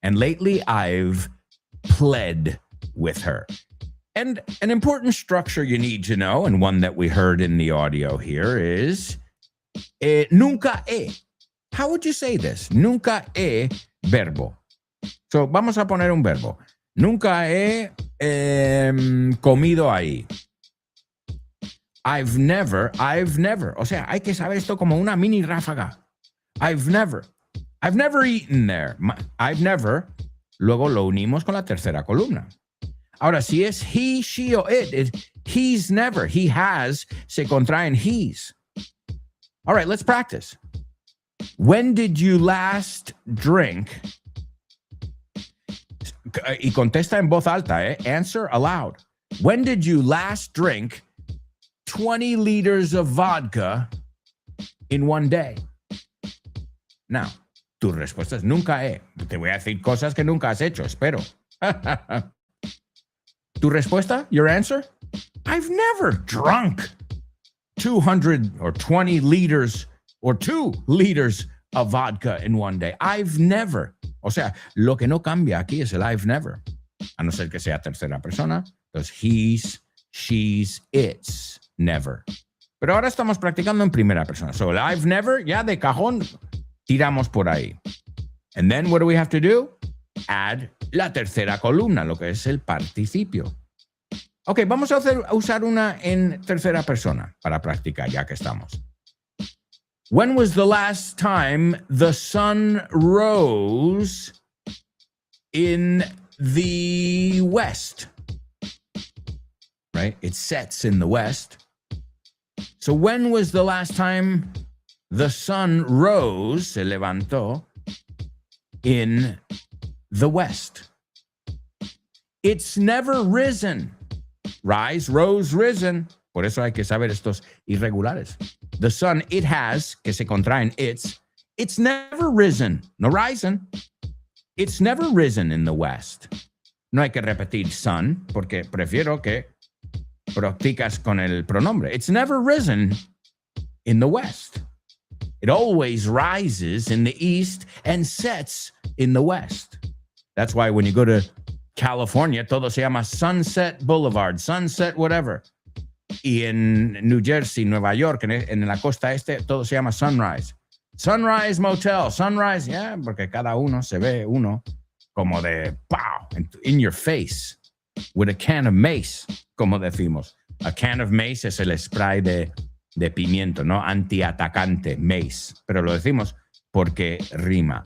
Speaker 1: And lately I've pled with her. And an important structure you need to know, and one that we heard in the audio here, is nunca he. How would you say this? Nunca he verbo. So vamos a poner un verbo. Nunca he comido ahí. I've never. O sea, hay que saber esto como una mini ráfaga. I've never eaten there. I've never. Luego lo unimos con la tercera columna. Ahora, si es he, she, o it, he's never. He has, se contraen he's. All right, let's practice. When did you last drink? Y contesta en voz alta, Answer aloud. When did you last drink 20 liters of vodka in one day? Now, tu respuesta es nunca he. Te voy a decir cosas que nunca has hecho, espero. Tu respuesta, your answer? I've never drunk 200 or 20 liters or 2 liters of vodka in one day. I've never. O sea, lo que no cambia aquí es el I've never. A no ser que sea tercera persona. Entonces, he's, she's, it's, never. Pero ahora estamos practicando en primera persona. So, el I've never, ya de cajón, tiramos por ahí. And then, what do we have to do? Add la tercera columna, lo que es el participio. Ok, vamos a usar una en tercera persona para practicar, ya que estamos. When was the last time the sun rose in the west? Right? It sets in the west. So when was the last time the sun rose, se levantó, in the west? It's never risen. Rise, rose, risen. Por eso hay que saber estos irregulares. The sun, it has, que se contraen it's never risen. No risen. It's never risen in the west. No hay que repetir sun, porque prefiero que practicas con el pronombre. It's never risen in the west. It always rises in the east and sets in the west. That's why when you go to California, todo se llama Sunset Boulevard, Sunset whatever. Y en New Jersey, Nueva York, en la costa este, todo se llama Sunrise. Sunrise Motel, Sunrise, yeah, porque cada uno se ve uno como de, pow, in your face, with a can of mace, como decimos. A can of mace es el spray de pimiento, ¿no? Antiatacante, mace. Pero lo decimos porque rima.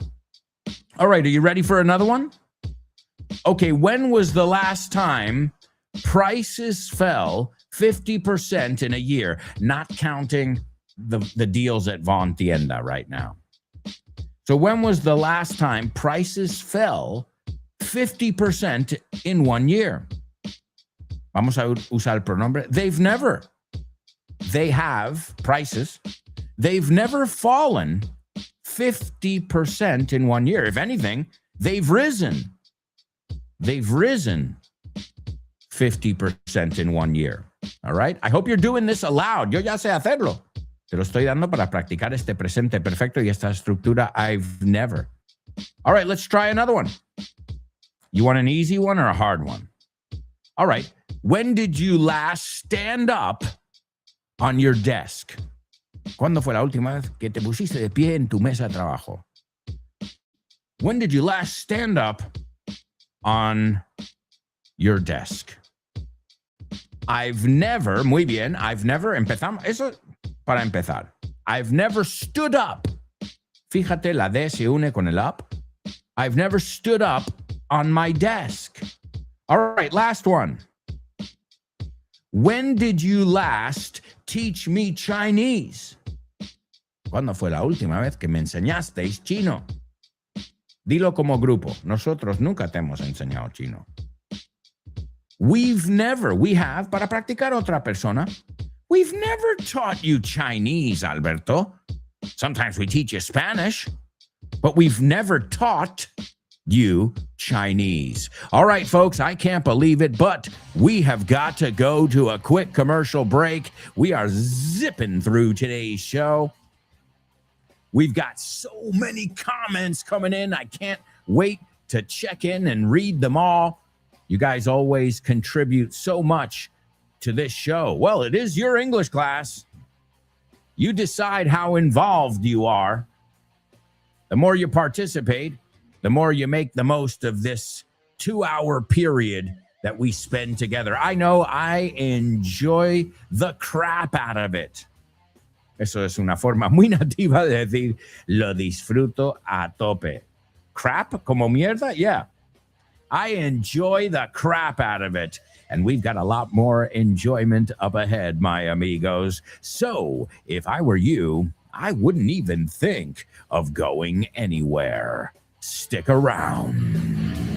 Speaker 1: All right, are you ready for another one? Okay, when was the last time prices fell 50% in a year, not counting the deals at Von Tienda right now? So when was the last time prices fell 50% in 1 year? Vamos a usar el pronombre. They've never. They have prices. They've never fallen 50% in 1 year. If anything, they've risen. They've risen 50% in 1 year. All right? I hope you're doing this aloud. Yo ya sé hacerlo. Te lo estoy dando para practicar este presente perfecto y esta estructura I've never. All right, let's try another one. You want an easy one or a hard one? All right. When did you last stand up on your desk? ¿Cuándo fue la última vez que te pusiste de pie en tu mesa de trabajo? When did you last stand up on your desk? I've never, muy bien, I've never, empezamos, eso para empezar. I've never stood up. Fíjate, la D se une con el up. I've never stood up on my desk. All right, last one. When did you last teach me Chinese? ¿Cuándo fue la última vez que me enseñasteis chino? Dilo como grupo. Nosotros nunca te hemos enseñado chino. We have, para practicar otra persona, we've never taught you Chinese, Alberto. Sometimes we teach you Spanish, but we've never taught you Chinese. All right, folks, I can't believe it, but we have got to go to a quick commercial break. We are zipping through today's show. We've got so many comments coming in. I can't wait to check in and read them all. You guys always contribute so much to this show. Well, it is your English class. You decide how involved you are. The more you participate, the more you make the most of this 2-hour period that we spend together. I know I enjoy the crap out of it. Eso es una forma muy nativa de decir, lo disfruto a tope. Crap, como mierda? Yeah. I enjoy the crap out of it. And we've got a lot more enjoyment up ahead, my amigos. So, if I were you, I wouldn't even think of going anywhere. Stick around.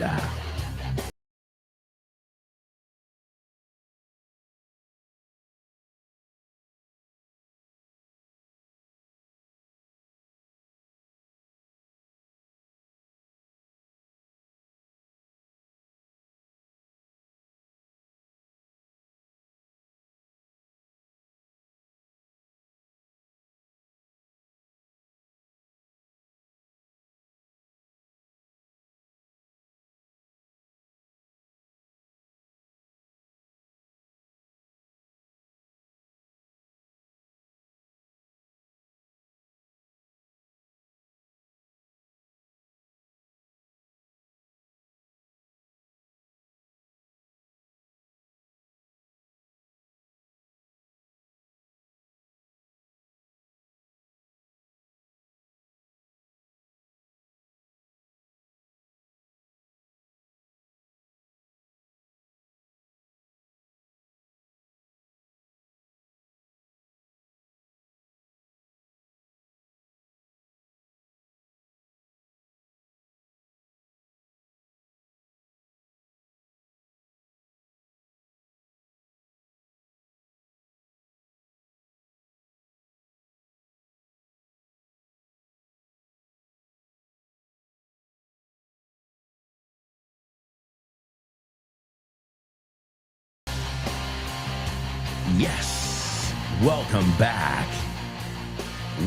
Speaker 1: Yes. Welcome back.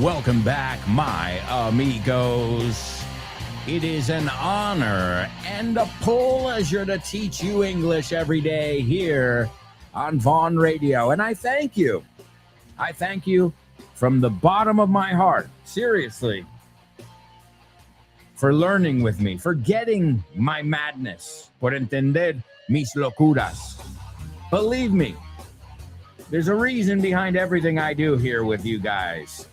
Speaker 1: Welcome back, my amigos. It is an honor and a pleasure to teach you English every day here on Vaughn Radio. And I thank you. I thank you from the bottom of my heart, seriously, for learning with me, for getting my madness, por entender mis locuras. Believe me, there's a reason behind everything I do here with you guys.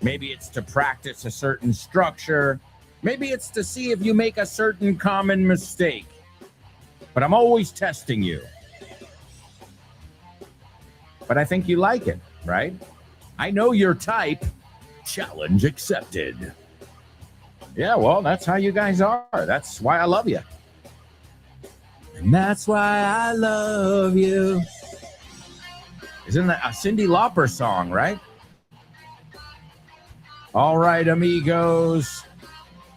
Speaker 1: Maybe it's to practice a certain structure. Maybe it's to see if you make a certain common mistake. But I'm always testing you. But I think you like it, right? I know your type. Challenge accepted. Yeah, well, that's how you guys are. That's why I love you. And that's why I love you. Isn't that a Cyndi Lauper song, right? All right, amigos.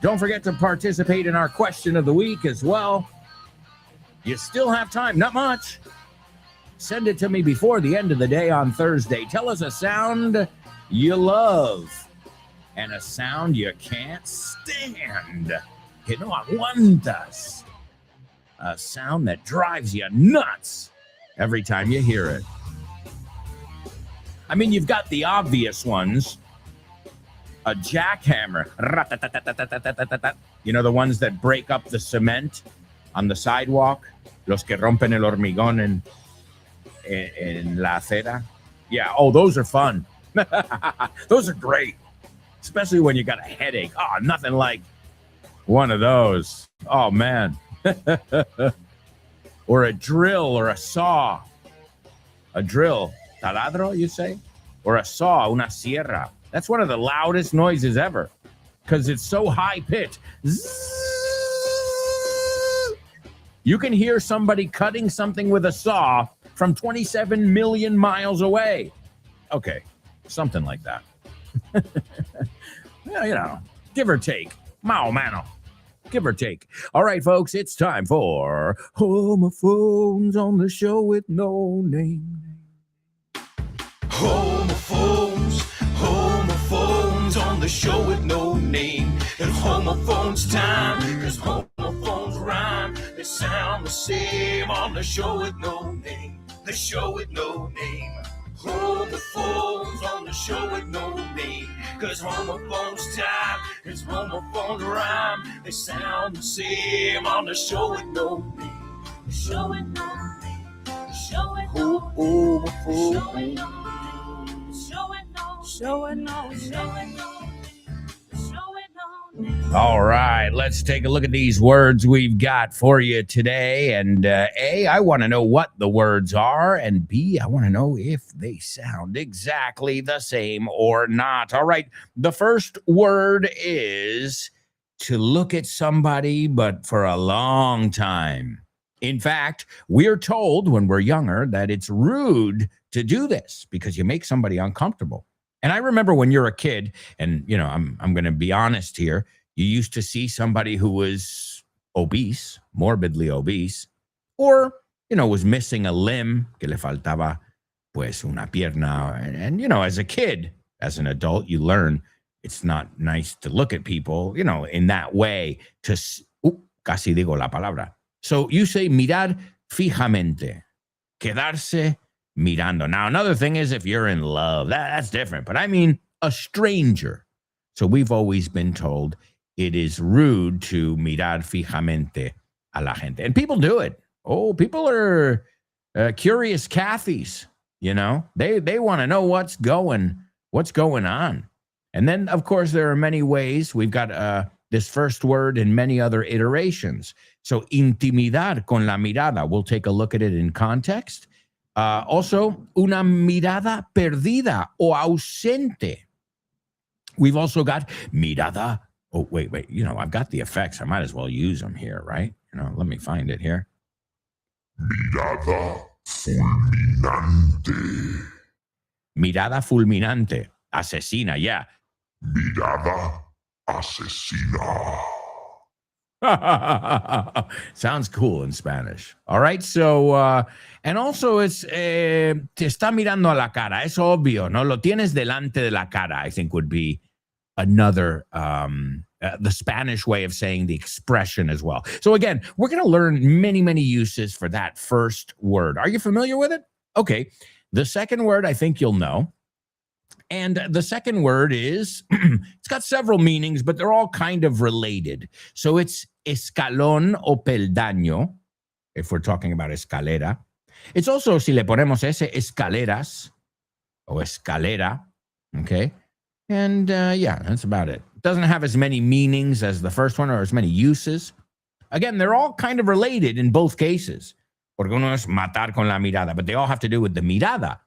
Speaker 1: Don't forget to participate in our question of the week as well. You still have time, not much. Send it to me before the end of the day on Thursday. Tell us a sound you love and a sound you can't stand. Que no aguantas. A sound that drives you nuts every time you hear it. I mean, you've got the obvious ones. A jackhammer. You know, the ones that break up the cement on the sidewalk. Los que rompen el hormigón en la acera. Yeah, oh, those are fun. Those are great. Especially when you got a headache. Oh, nothing like one of those. Oh, man. Or a drill or a saw. A drill. Taladro, you say? Or a saw, una sierra. That's one of the loudest noises ever because it's so high pitched. You can hear somebody cutting something with a saw from 27 million miles away. Okay, something like that. Well, you know, give or take. Mao mano. Give or take. All right, folks, it's time for Homophones on the Show with No Name.
Speaker 3: Homophones on the show with no name. And homophones time, cause homophones rhyme. They sound the same on the show with no name. The show with no name. Homophones on the show with no name. Cause homophones time, cause homophones rhyme. They sound the same on the show with no name. The show with no name. The show with no name. The show with no name.
Speaker 1: All right, let's take a look at these words we've got for you today. And A, I want to know what the words are. And B, I want to know if they sound exactly the same or not. All right, the first word is to look at somebody, but for a long time. In fact, we're told when we're younger that it's rude to do this because you make somebody uncomfortable. And I remember when you're a kid, and you know, I'm going to be honest here, you used to see somebody who was obese, morbidly obese, or you know, was missing a limb, que le faltaba pues una pierna, and you know, as a kid, as an adult, you learn it's not nice to look at people, you know, in that way. To casi digo la palabra. So you say mirar fijamente, quedarse mirando. Now, another thing is if you're in love, that's different. But I mean a stranger. So we've always been told it is rude to mirar fijamente a la gente. And people do it. Oh, people are curious Cathys, you know. They want to know what's going on. And then, of course, there are many ways. We've got this first word in many other iterations. So intimidar con la mirada. We'll take a look at it in context. Also, una mirada perdida o ausente. We've also got mirada. Oh, wait. You know, I've got the effects. I might as well use them here, right? You know, let me find it here.
Speaker 8: Mirada fulminante.
Speaker 1: Mirada fulminante. Asesina, yeah.
Speaker 8: Mirada asesina.
Speaker 1: Sounds cool in Spanish. All right. So, and also it's, te está mirando a la cara. Es obvio, ¿no? Lo tienes delante de la cara, I think would be another, the Spanish way of saying the expression as well. So again, we're going to learn many, many uses for that first word. Are you familiar with it? Okay. The second word, I think you'll know. And the second word is, it's got several meanings, but they're all kind of related. So it's escalón o peldaño, if we're talking about escalera. It's also, si le ponemos ese, escaleras o escalera, okay? And yeah, that's about it. It doesn't have as many meanings as the first one or as many uses. Again, they're all kind of related in both cases. Porque uno es matar con la mirada, but they all have to do with the mirada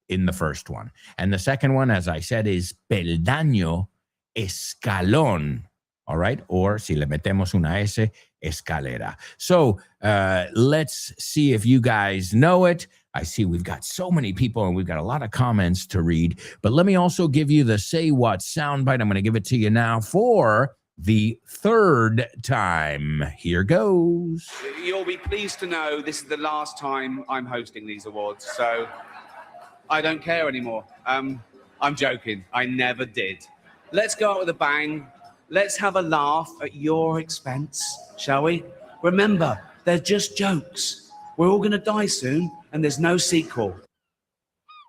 Speaker 1: in the first one. And the second one, as I said, is peldaño, escalón, all right? Or si le metemos una S, escalera. So let's see if you guys know it. I see we've got so many people and we've got a lot of comments to read. But let me also give you the Say What soundbite. I'm going to give it to you now for the third time. Here goes.
Speaker 4: You'll be pleased to know this is the last time I'm hosting these awards, so I don't care anymore. I'm joking. I never did. Let's go out with a bang. Let's have a laugh at your expense, shall we? Remember, they're just jokes. We're all gonna die soon, and there's no sequel.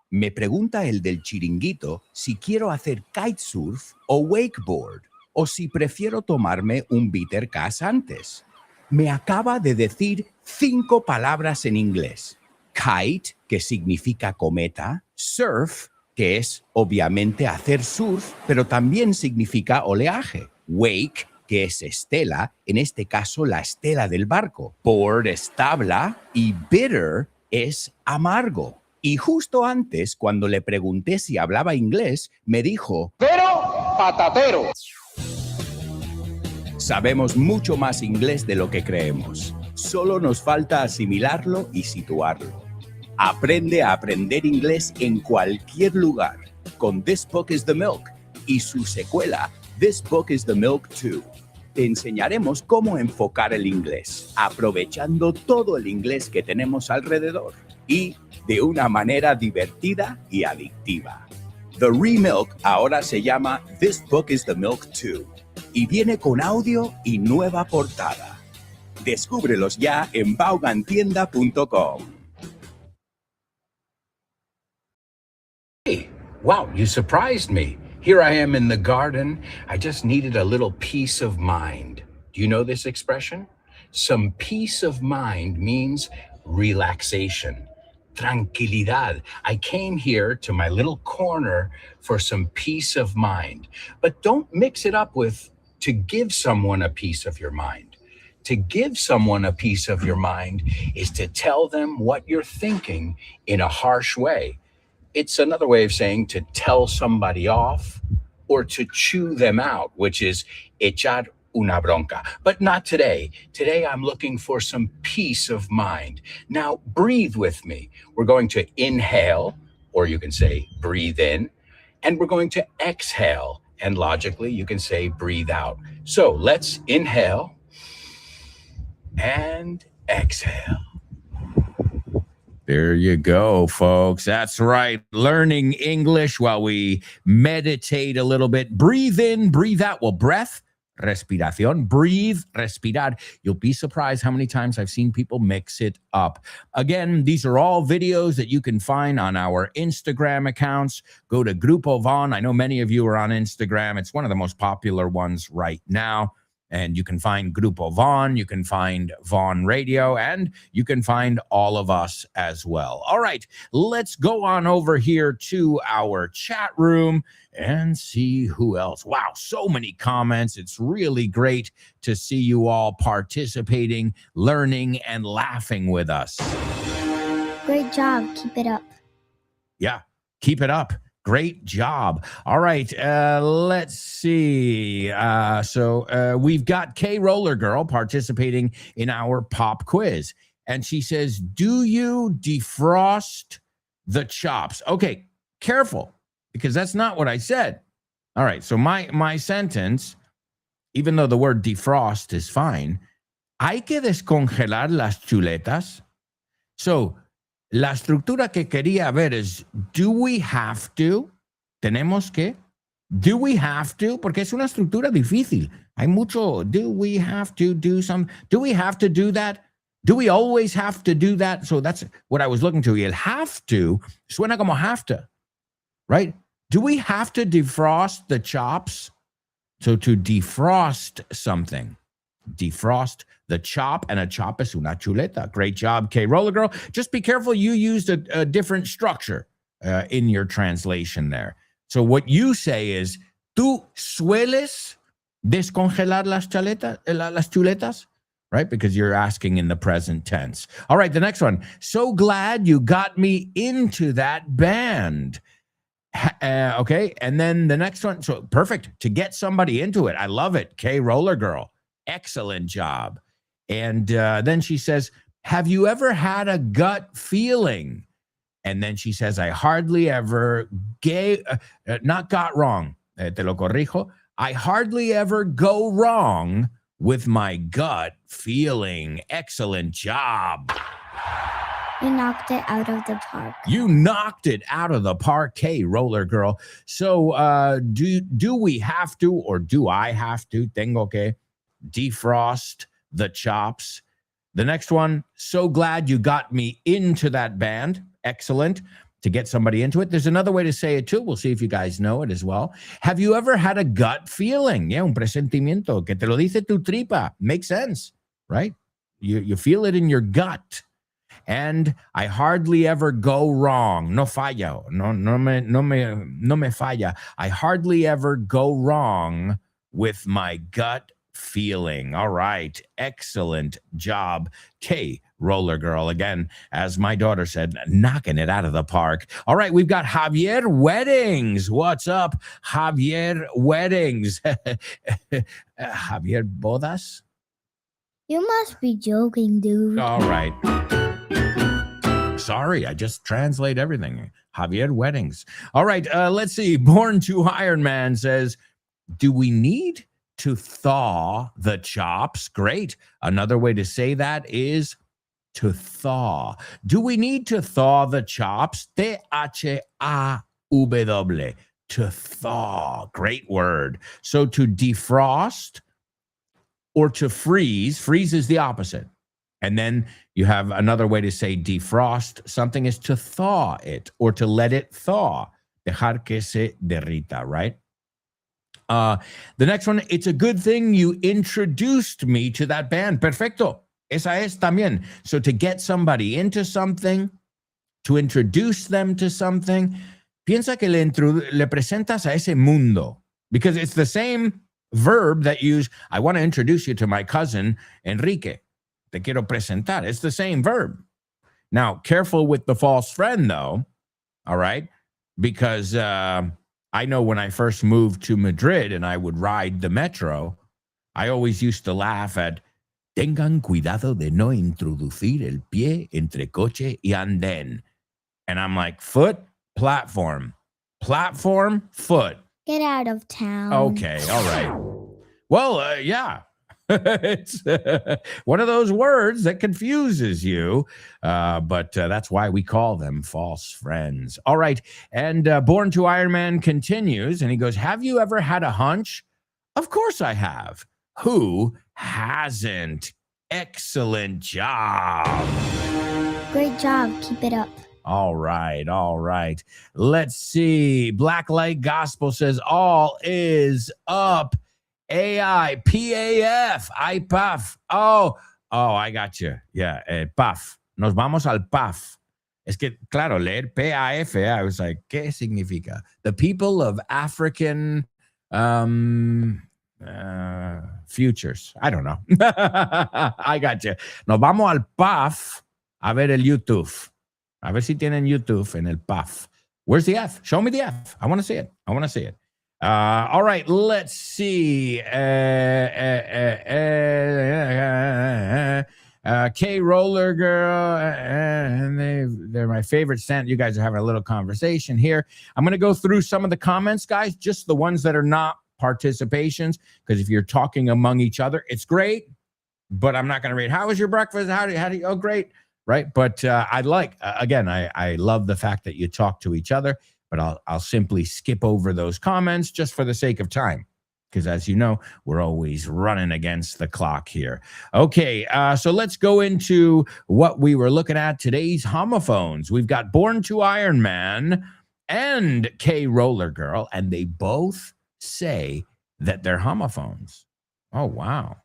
Speaker 1: Me pregunta el del chiringuito si quiero hacer kitesurf o wakeboard, o si prefiero tomarme un bitter cass antes. Me acaba de decir 5 palabras en inglés. Kite, que significa cometa, surf, que es obviamente hacer surf, pero también significa oleaje. Wake, que es estela, en este caso la estela del barco. Board es tabla y bitter es amargo. Y justo antes, cuando le pregunté si hablaba inglés, me dijo:
Speaker 3: Pero patatero.
Speaker 1: Sabemos mucho más inglés de lo que creemos. Solo nos falta asimilarlo y situarlo. Aprende a aprender inglés en cualquier lugar con This Book is the Milk y su secuela This Book is the Milk 2. Te enseñaremos cómo enfocar el inglés, aprovechando todo el inglés que tenemos alrededor y de una manera divertida y adictiva. The Remilk ahora se llama This Book is the Milk 2 y viene con audio y nueva portada. Descúbrelos ya en vaughantienda.com. Hey, wow, you surprised me. Here I am in the garden. I just needed a little peace of mind. Do you know this expression? Some peace of mind means relaxation, tranquilidad. I came here to my little corner for some peace of mind. But don't mix it up with to give someone a piece of your mind. To give someone a piece of your mind is to tell them what you're thinking in a harsh way. It's another way of saying to tell somebody off or to chew them out, which is echar una bronca. But not today. Today, I'm looking for some peace of mind. Now, breathe with me. We're going to inhale, or you can say breathe in, and we're going to exhale. And logically, you can say breathe out. So let's inhale and exhale. There you go, folks. That's right. Learning English while we meditate a little bit. Breathe in, breathe out. Well, breath, respiración, breathe, respirar. You'll be surprised how many times I've seen people mix it up. Again, these are all videos that you can find on our Instagram accounts. Go to Grupo Von. I know many of you are on Instagram. It's one of the most popular ones right now. And you can find Grupo Von, you can find Von Radio, and you can find all of us as well. All right, let's go on over here to our chat room and see who else. Wow, so many comments. It's really great to see you all participating, learning, and laughing with us.
Speaker 7: Great job. Keep it up.
Speaker 1: Yeah, keep it up. Great job. All right, let's see. So we've got K Roller Girl participating in our pop quiz. And she says, do you defrost the chops? Okay, careful, because that's not what I said. All right, so my sentence, even though the word defrost is fine, ¿hay que descongelar las chuletas? So, la estructura que quería ver es, do we have to? ¿Tenemos que? Do we have to? Porque es una estructura difícil. Hay mucho, do we have to do some? Do we have to do that? Do we always have to do that? So that's what I was looking to. Y el have to suena como have to, right? Do we have to defrost the chops? So to defrost something. Defrost the chop, and a chop es una chuleta. Great job, K Roller Girl. Just be careful you used a different structure in your translation there. So what you say is, ¿tú sueles descongelar las chuletas? Right? Because you're asking in the present tense. All right, the next one. So glad you got me into that band. Okay, and then the next one. So perfect, to get somebody into it. I love it, K Roller Girl. Excellent job. And then she says, have you ever had a gut feeling? And then she says, I hardly ever not got wrong. Te lo corrijo. I hardly ever go wrong with my gut feeling. Excellent job.
Speaker 7: You knocked it out of the park.
Speaker 1: You knocked it out of the parquet, roller girl. So do we have to, or do I have to, tengo que defrost the chops? The next one, so glad you got me into that band. Excellent. To get somebody into it. There's another way to say it too. We'll see if you guys know it as well. Have you ever had a gut feeling? Yeah, un presentimiento, que te lo dice tu tripa. Makes sense, right? You feel it in your gut. And I hardly ever go wrong. No falla. No me falla. I hardly ever go wrong with my gut feeling. All right. Excellent job. K, roller girl. Again, as my daughter said, knocking it out of the park. All right. We've got Javier Weddings. What's up, Javier Weddings? Javier Bodas?
Speaker 7: You must be joking, dude.
Speaker 1: All right. Sorry, I just translate everything. Javier Weddings. All right, let's see. Born to Iron Man says, do we need to thaw the chops? Great. Another way to say that is to thaw. Do we need to thaw the chops? T-H-A-W. To thaw. Great word. So to defrost or to freeze. Freeze is the opposite. And then you have another way to say defrost something is to thaw it or to let it thaw. Dejar que se derrita, right? The next one, it's a good thing you introduced me to that band. Perfecto. Esa es también. So to get somebody into something, to introduce them to something, piensa que le presentas a ese mundo. Because it's the same verb that you use, I want to introduce you to my cousin, Enrique. Te quiero presentar. It's the same verb. Now, careful with the false friend, though. All right? Because I know when I first moved to Madrid and I would ride the metro, I always used to laugh at, tengan cuidado de no introducir el pie entre coche y andén. And I'm like, foot, platform. Platform, foot.
Speaker 7: Get out of town.
Speaker 1: Okay, all right. Well, yeah. It's one of those words that confuses you, but that's why we call them false friends. All right, and Born to Iron Man continues, and he goes, have you ever had a hunch? Of course I have. Who hasn't? Excellent job.
Speaker 7: Great job. Keep it up.
Speaker 1: All right, all right. Let's see. Blacklight Gospel says, all is up. AIPAF, IPAF. Oh, I got you. Yeah, PAF. Nos vamos al PAF. Es que, claro, leer PAF, I was like, ¿qué significa? The people of African futures. I don't know. I got you. Nos vamos al PAF a ver el YouTube. A ver si tienen YouTube en el PAF. Where's the F? Show me the F. I want to see it. I want to see it. All right, let's see. K Roller Girl, and they're my favorite stand. You guys are having a little conversation here. I'm going to go through some of the comments, guys, just the ones that are not participations, because if you're talking among each other, it's great, but I'm not going to read, how was your breakfast? How do you, oh, great, right? But I like, again, I love the fact that you talk to each other. But I'll simply skip over those comments just for the sake of time. Because as you know, we're always running against the clock here. Okay, so let's go into what we were looking at, today's homophones. We've got Born to Iron Man and K Roller Girl, and they both say that they're homophones. Oh, wow.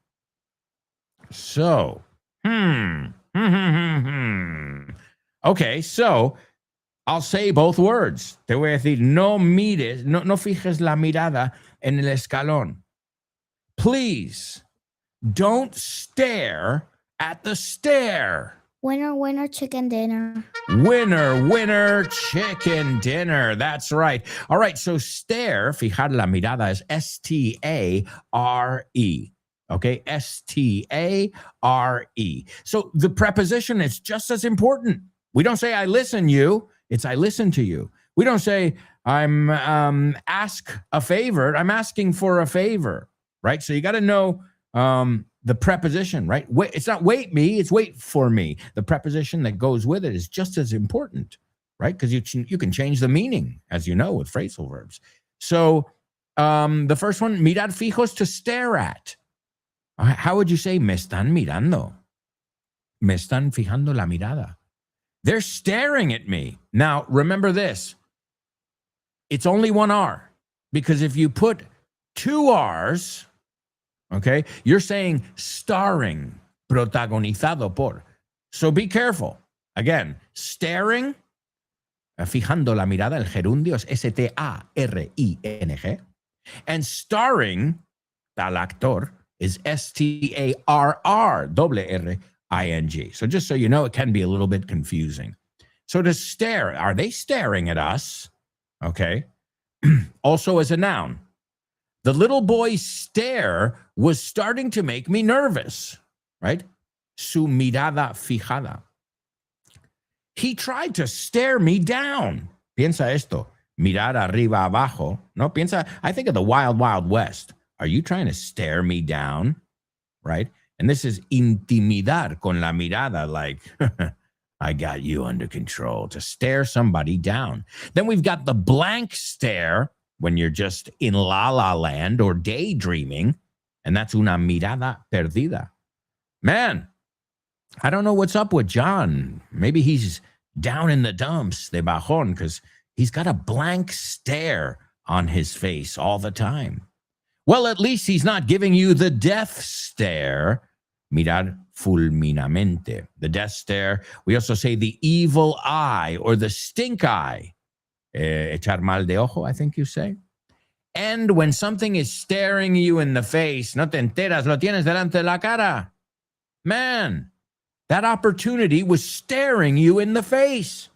Speaker 1: So, Okay, so I'll say both words. Te voy a decir, no mires, no fijes la mirada en el escalón. Please, don't stare at the stair.
Speaker 7: Winner, winner, chicken dinner.
Speaker 1: Winner, winner, chicken dinner. That's right. All right, so stare, fijar la mirada is S-T-A-R-E. Okay, S-T-A-R-E. So the preposition is just as important. We don't say I listen you, it's I listen to you. We don't say I'm ask a favor, I'm asking for a favor, right? So you got to know the preposition, right? Wait, it's not wait me, it's wait for me. The preposition that goes with it is just as important, right? Because you can change the meaning, as you know, with phrasal verbs. So the first one, mirar fijos, to stare at. How would you say me están mirando? Me están fijando la mirada. They're staring at me. Now, remember this. It's only one R, because if you put two R's, okay, you're saying starring, protagonizado por. So be careful. Again, staring, fijando la mirada, el gerundio es S-T-A-R-I-N-G. And starring, al actor, is S-T-A-R-R-R-I-N-G. So just so you know, it can be a little bit confusing. So to stare, are they staring at us? Okay. Also as a noun, the little boy's stare was starting to make me nervous, right? Su mirada fijada. He tried to stare me down. Piensa esto. Mirar arriba abajo. No, piensa, I think of the Wild Wild West. Are you trying to stare me down? Right? And this is intimidar con la mirada, like, I got you under control, to stare somebody down. Then we've got the blank stare when you're just in la la land or daydreaming, and that's una mirada perdida. Man, I don't know what's up with John. Maybe he's down in the dumps, de bajón, because he's got a blank stare on his face all the time. Well, at least he's not giving you the death stare. Mirar fulminamente. The death stare. We also say the evil eye or the stink eye. Echar mal de ojo, I think you say. And when something is staring you in the face, no te enteras, lo tienes delante de la cara. Man, that opportunity was staring you in the face,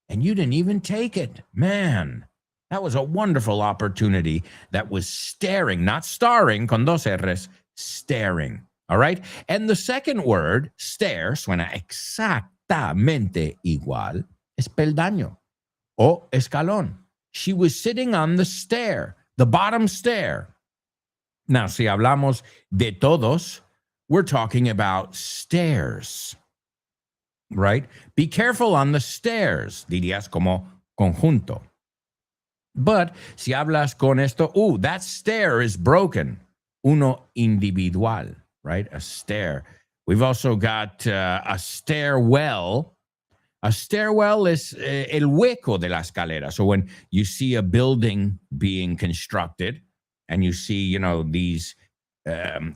Speaker 1: and you didn't even take it. Man, that was a wonderful opportunity that was staring, not starring, con dos R's, staring. All right? And the second word, stare, suena exactamente igual, es peldaño o escalón. She was sitting on the stair, the bottom stair. Now, si hablamos de todos, we're talking about stairs, right? Be careful on the stairs, dirías como conjunto. But si hablas con esto, that stair is broken, uno individual, right? A stair. We've also got a stairwell. A stairwell is el hueco de la escalera. So when you see a building being constructed and you see, these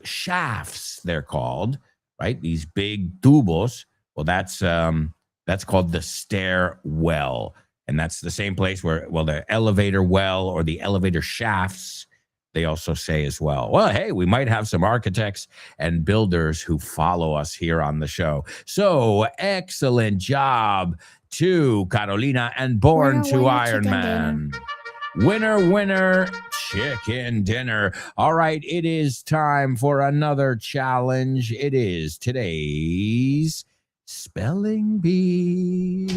Speaker 1: shafts, they're called, right? These big tubos. Well, that's called the stairwell. And that's the same place where, the elevator well or the elevator shafts, they also say as well. Well, hey, we might have some architects and builders who follow us here on the show. So excellent job to Carolina and Born to Iron Man. Winner, chicken dinner. All right, it is time for another challenge. It is today's Spelling Bee.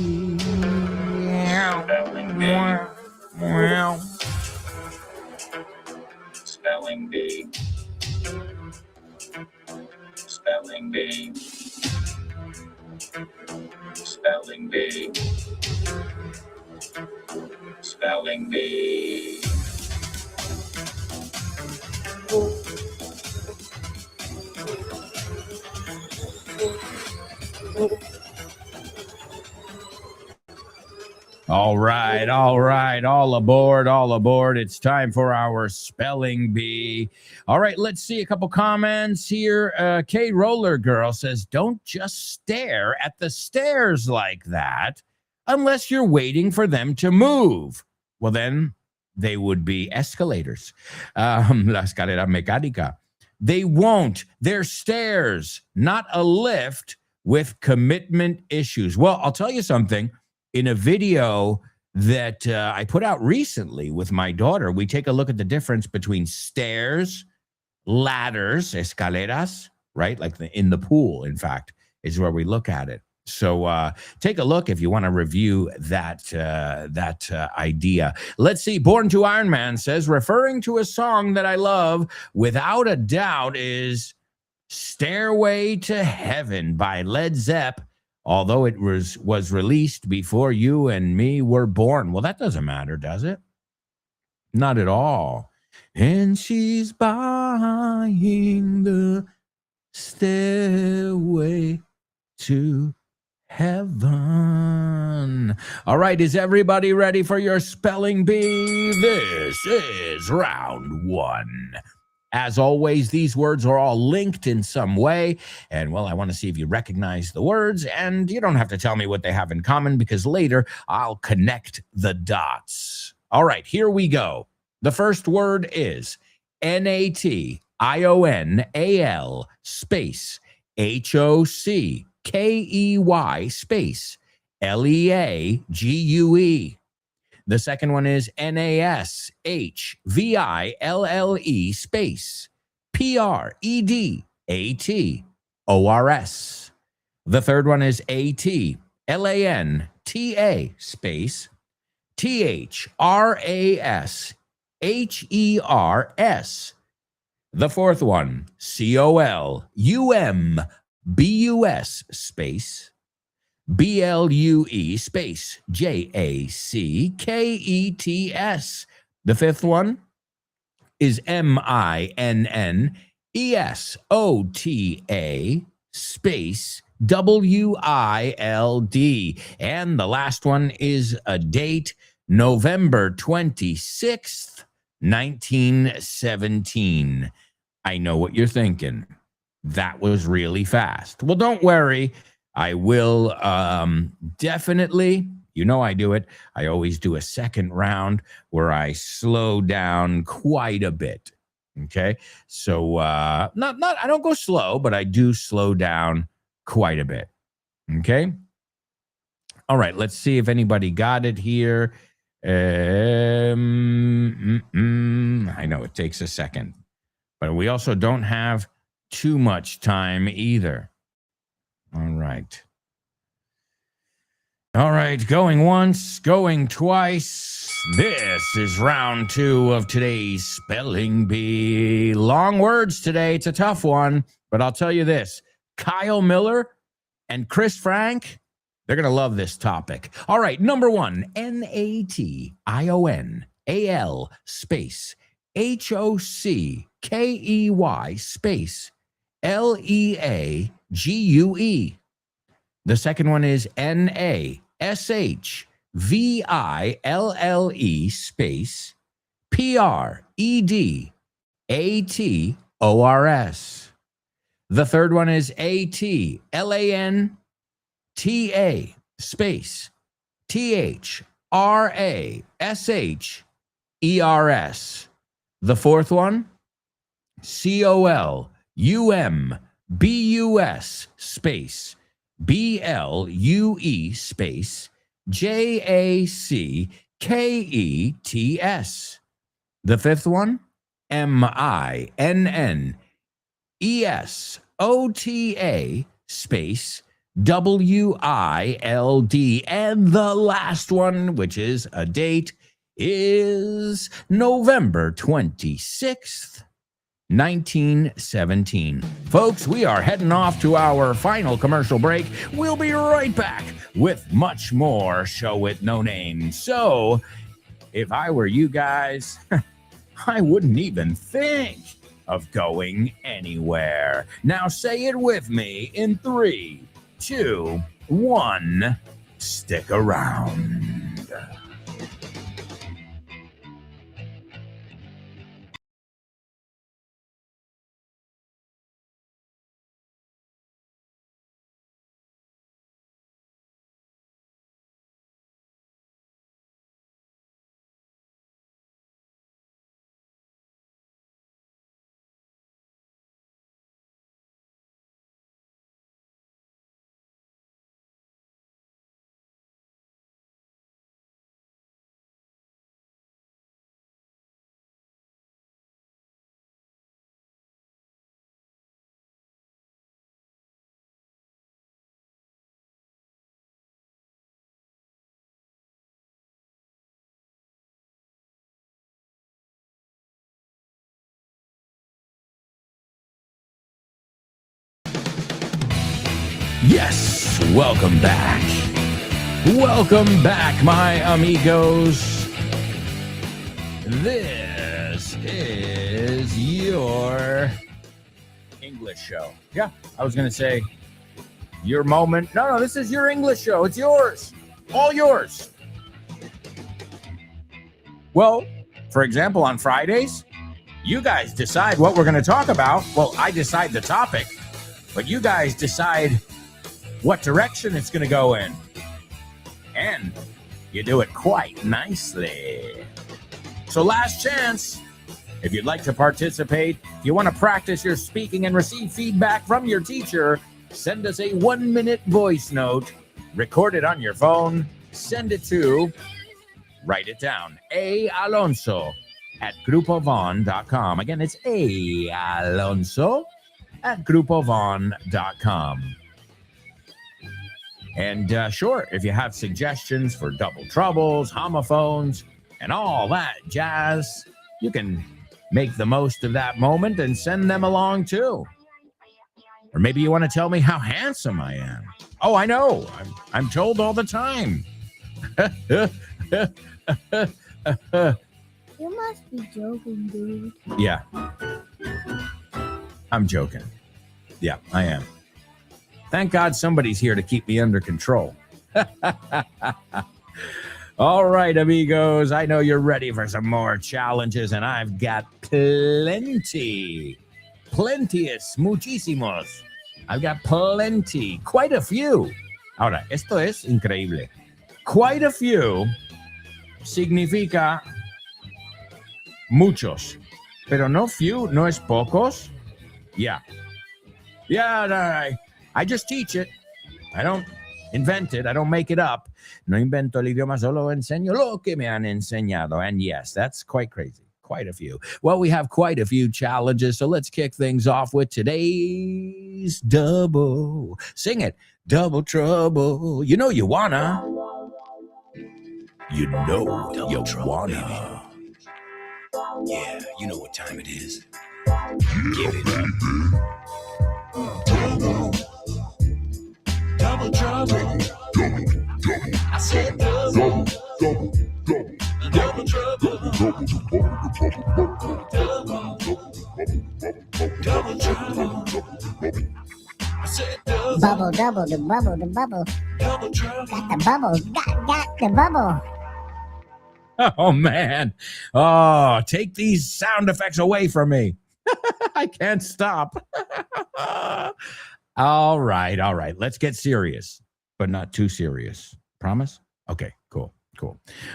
Speaker 2: Spelling Bee. Spelling Bee. Spelling Bee. Spelling Bee. Spelling Bee.
Speaker 1: All right, all aboard. It's time for our Spelling Bee. All right, let's see a couple comments here. K Roller Girl says, don't just stare at the stairs like that unless you're waiting for them to move. Well, then they would be escalators. La escalera mecánica. They won't. They're stairs, not a lift with commitment issues. Well, I'll tell you something. In a video that I put out recently with my daughter, we take a look at the difference between stairs ladders, escaleras, right? Like in the pool, in fact, is where we look at it. So take a look if you want to review that idea. Let's see. Born to Iron Man says, referring to a song that I love without a doubt is Stairway to Heaven by Led Zepp, although it was released before you and me were born. Well, that doesn't matter, does it? Not at all. And she's buying the stairway to heaven. All right, is everybody ready for your spelling bee? This is round one. As always, these words are all linked in some way. And, well, I want to see if you recognize the words. And you don't have to tell me what they have in common because later I'll connect the dots. All right, here we go. The first word is NATIONAL space HOCKEY space LEAGUE. The second one is NASHVILLE space PREDATORS. The third one is ATLANTA space THRASHERS. The fourth one, COLUMBUS space BLUE space JACKETS. The fifth one is MINNESOTA space WILD. And the last one is a date, November 26th, 1917. I know what you're thinking. That was really fast. Well, don't worry. I will definitely, you know I do it. I always do a second round where I slow down quite a bit. Okay? So I don't go slow, but I do slow down quite a bit. Okay? All right, let's see if anybody got it here. I know it takes a second, but we also don't have too much time either. All right. All right, going once, going twice. This is round two of today's Spelling Bee. Long words today. It's a tough one, but I'll tell you this. Kyle Miller and Chris Frank, they're going to love this topic. All right, number one, NATIONAL space HOCKEY space LEAGUE. The second one is NASHVILLE space PREDATORS. The third one is ATLANTA space THRASHERS. The fourth one, COLUMBUS space BLUE space JACKETS. The fifth one, MINNESOTA space WILD. And the last one, which is a date, is November 26th, 1917. Folks, we are heading off to our final commercial break. We'll be right back with much more Show With No Name. So, if I were you guys, I wouldn't even think of going anywhere. Now say it with me in 3, 2, 1. Stick around. Yes, welcome back. Welcome back, my amigos. This is your English show. Yeah, I was going to say your moment. No, this is your English show. It's yours. All yours. Well, for example, on Fridays, you guys decide what we're going to talk about. Well, I decide the topic, but you guys decide what direction it's going to go in. And you do it quite nicely. So last chance, if you'd like to participate, if you want to practice your speaking and receive feedback from your teacher, send us a 1-minute voice note, record it on your phone, send it to, write it down, aalonso@grupovon.com. Again, it's aalonso@grupovon.com. And sure, if you have suggestions for double troubles, homophones, and all that jazz, you can make the most of that moment and send them along too. Or maybe you want to tell me how handsome I am. Oh, I know. I'm told all the time.
Speaker 7: You must be joking, dude.
Speaker 1: Yeah. I'm joking. Yeah, I am. Thank God somebody's here to keep me under control. All right, amigos. I know you're ready for some more challenges, and I've got plenty. Plenteous, muchísimos. I've got plenty. Quite a few. Ahora, esto es increíble. Quite a few significa muchos. Pero no few, no es pocos. Yeah. Yeah, I just teach it. I don't invent it. I don't make it up. No invento el idioma, solo enseño lo que me han enseñado. And yes, that's quite crazy. Quite a few. Well, we have quite a few challenges, so let's kick things off with today's double. Sing it. Double trouble. You know you wanna. You know you wanna.
Speaker 3: Yeah, you know what time it is. Give it up. Double trouble. I said double. Double trouble. Double trouble. I said double.
Speaker 7: Bubble, the bubble.
Speaker 3: Double trouble.
Speaker 7: Got the bubble, got the bubble.
Speaker 1: Oh, man. Oh, take these sound effects away from me. I can't stop. All right. Let's get serious, but not too serious. Promise? Okay, cool.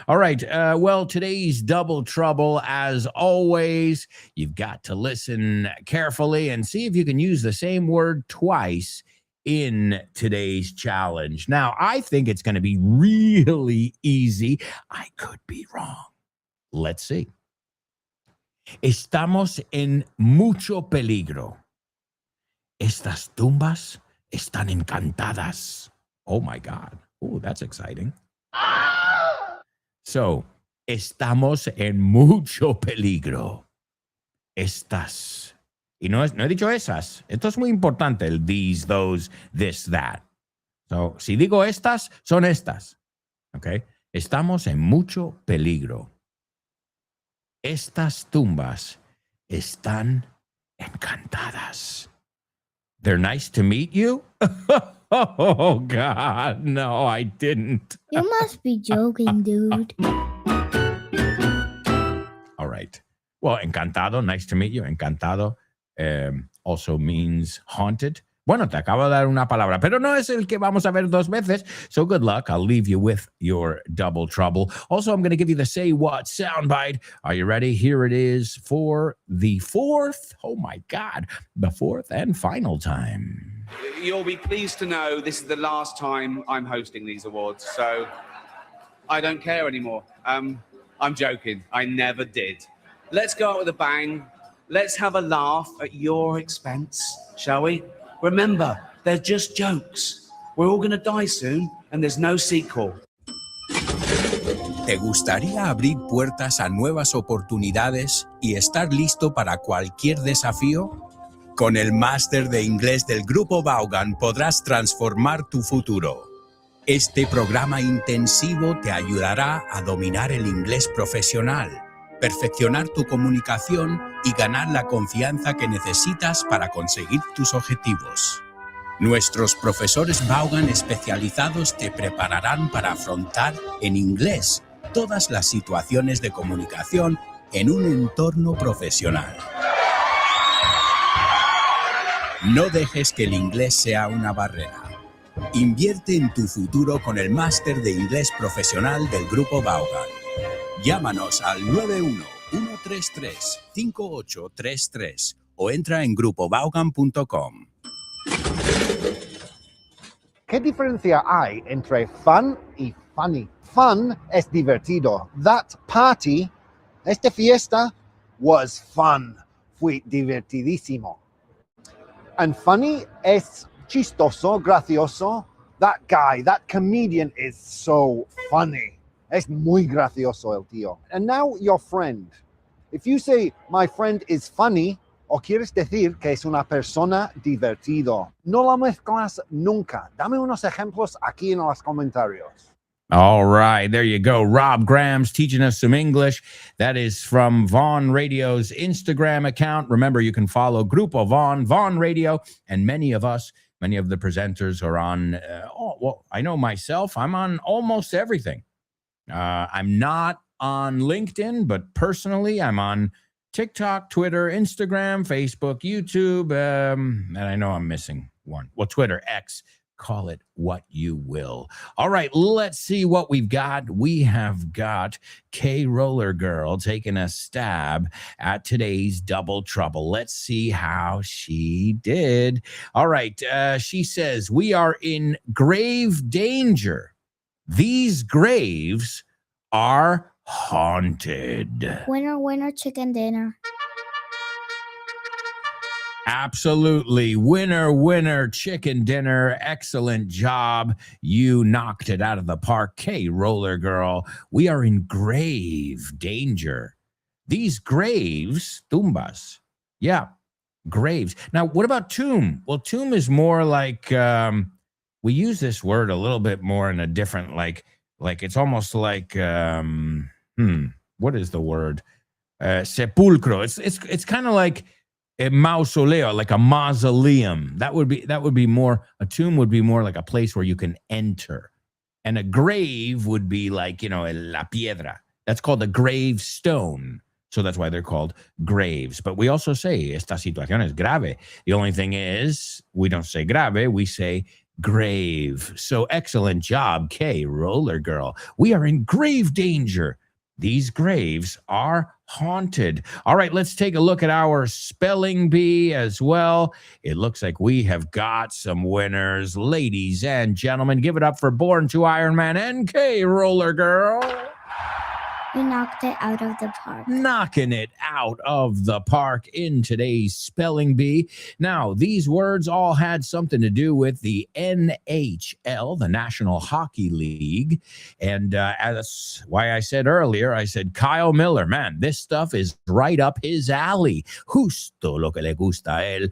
Speaker 1: All right. Well, today's double trouble, as always, you've got to listen carefully and see if you can use the same word twice in today's challenge. Now, I think it's going to be really easy. I could be wrong. Let's see. Estamos en mucho peligro. Estas tumbas están encantadas. Oh my God. Oh, that's exciting. So, estamos en mucho peligro. Estas. Y no he dicho esas. Esto es muy importante, el these, those, this, that. So, si digo estas, son estas. Okay? Estamos en mucho peligro. Estas tumbas están encantadas. They're nice to meet you? Oh, God. No, I didn't.
Speaker 7: You must be joking, dude.
Speaker 1: All right. Well, encantado, nice to meet you. Encantado also means haunted. Bueno, te acabo de dar una palabra, pero no es el que vamos a ver dos veces. So good luck. I'll leave you with your double trouble. Also, I'm going to give you the Say What soundbite. Are you ready? Here it is for the fourth. Oh, my God. The fourth and final time.
Speaker 4: You'll be pleased to know this is the last time I'm hosting these awards, so I don't care anymore. I'm joking. I never did. Let's go out with a bang. Let's have a laugh at your expense, shall we? Remember, they're just jokes. We're all going to die soon, and there's no sequel.
Speaker 3: ¿Te gustaría abrir puertas a nuevas oportunidades y estar listo para cualquier desafío? Con el máster de inglés del Grupo Vaughan podrás transformar tu futuro. Este programa intensivo te ayudará a dominar el inglés profesional, perfeccionar tu comunicación y ganar la confianza que necesitas para conseguir tus objetivos. Nuestros profesores Vaughan especializados te prepararán para afrontar en inglés todas las situaciones de comunicación en un entorno profesional. No dejes que el inglés sea una barrera. Invierte en tu futuro con el máster de inglés profesional del Grupo Vaughan. Llámanos al 91-133-5833 o entra en grupovaughan.com.
Speaker 9: ¿Qué diferencia hay entre fun y funny? Fun es divertido. That party, esta fiesta, was fun. Fue divertidísimo. And funny es chistoso, gracioso. That guy, that comedian is so funny. Es muy gracioso el tío. And now your friend. If you say, my friend is funny, o quieres decir que es una persona divertido. No la mezclas nunca. Dame unos ejemplos aquí en los comentarios.
Speaker 1: All right, there you go. Rob Graham's teaching us some English. That is from Vaughn Radio's Instagram account. Remember, you can follow Grupo Vaughn, Vaughn Radio, and many of the presenters are on, I know myself, I'm on almost everything. I'm not on LinkedIn, but personally, I'm on TikTok, Twitter, Instagram, Facebook, YouTube, and I know I'm missing one. Well, Twitter, X. Call it what you will. All right, let's see what we've got. We have got K Roller Girl taking a stab at today's Double Trouble. Let's see how she did. All right, she says, we are in grave danger. These graves are haunted.
Speaker 7: Winner, winner, chicken dinner.
Speaker 1: Absolutely. Winner, winner, chicken dinner. Excellent job. You knocked it out of the park. K Roller Girl. We are in grave danger. These graves, tumbas. Yeah, graves. Now, what about tomb? Well, tomb is more like, we use this word a little bit more in a different, like it's almost like, what is the word? Sepulcro. It's kind of like a mausoleo, like a mausoleum. That would be more, a tomb would be more like a place where you can enter. And a grave would be like, la piedra. That's called a gravestone. So that's why they're called graves. But we also say, esta situación es grave. The only thing is, we don't say grave, we say grave. So excellent job, K Roller Girl. We are in grave danger. These graves are haunted. All right, let's take a look at our spelling bee as well. It looks like we have got some winners. Ladies and gentlemen, give it up for Born to Iron Man and K Roller Girl.
Speaker 7: You knocked it out of the park.
Speaker 1: Knocking it out of the park in today's spelling bee. Now, these words all had something to do with the NHL, the National Hockey League. And that's why I said earlier, I said, Kyle Miller, man, this stuff is right up his alley. Justo lo que le gusta a él.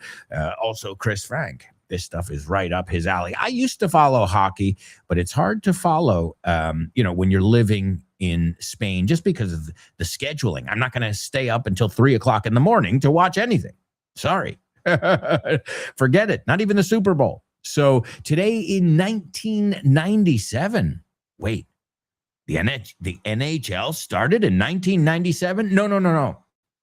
Speaker 1: Also, Chris Frank. This stuff is right up his alley. I used to follow hockey, but it's hard to follow, when you're living in Spain, just because of the scheduling. I'm not going to stay up until 3:00 in the morning to watch anything. Sorry. Forget it. Not even the Super Bowl. So today in 1997, wait, the NHL started in 1997? No.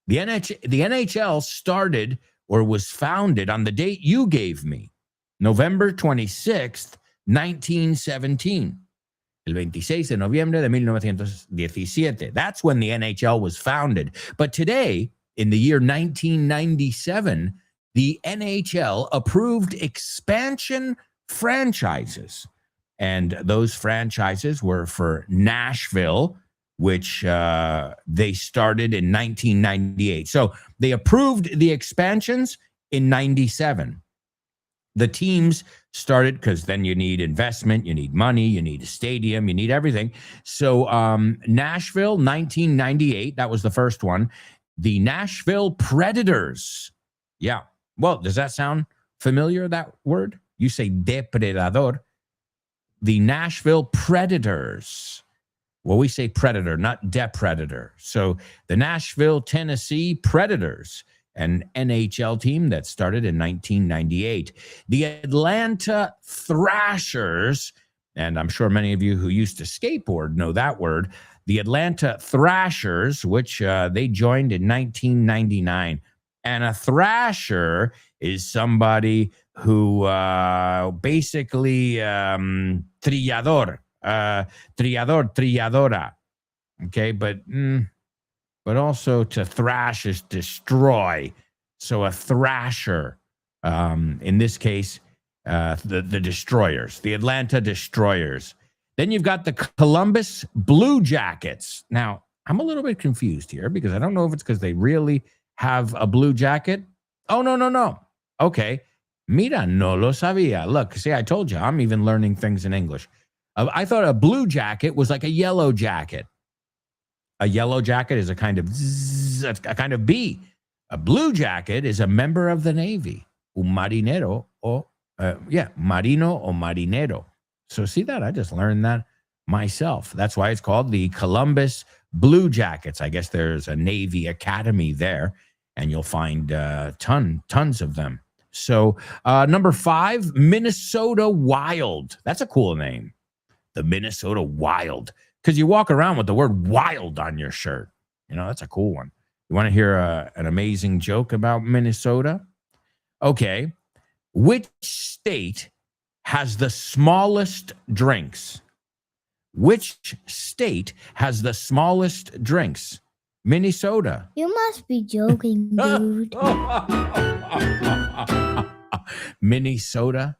Speaker 1: The NHL started or was founded on the date you gave me, November 26th, 1917. El 26 de noviembre de 1917. That's when the NHL was founded. But today, in the year 1997, the NHL approved expansion franchises. And those franchises were for Nashville, which they started in 1998. So they approved the expansions in 97. The teams started, because then you need investment, you need money, you need a stadium, you need everything. So Nashville, 1998, that was the first one. The Nashville Predators. Yeah, Well, does that sound familiar, that word? You say depredador. The Nashville Predators. Well, we say predator, not depredator. So the Nashville, Tennessee Predators, an NHL team that started in 1998. The Atlanta Thrashers, and I'm sure many of you who used to skateboard know that word. The Atlanta Thrashers, which they joined in 1999. And a thrasher is somebody who basically trillador, trilladora. Okay, but also to thrash is destroy. So a thrasher, in this case, the Destroyers, the Atlanta Destroyers. Then you've got the Columbus Blue Jackets. Now, I'm a little bit confused here because I don't know if it's because they really have a blue jacket. Oh, no. Okay. Mira, no lo sabía. Look, see, I told you, I'm even learning things in English. I thought a blue jacket was like a yellow jacket. A yellow jacket is a kind of zzz, a kind of bee. A blue jacket is a member of the Navy. Un marinero o, marino o marinero. So see that? I just learned that myself. That's why it's called the Columbus Blue Jackets. I guess there's a Navy Academy there, and you'll find tons of them. So number 5, Minnesota Wild. That's a cool name. The Minnesota Wild. Because you walk around with the word wild on your shirt. You know, that's a cool one. You want to hear an amazing joke about Minnesota? Okay. Which state has the smallest drinks? Which state has the smallest drinks? Minnesota.
Speaker 7: You must be joking, dude.
Speaker 1: Minnesota.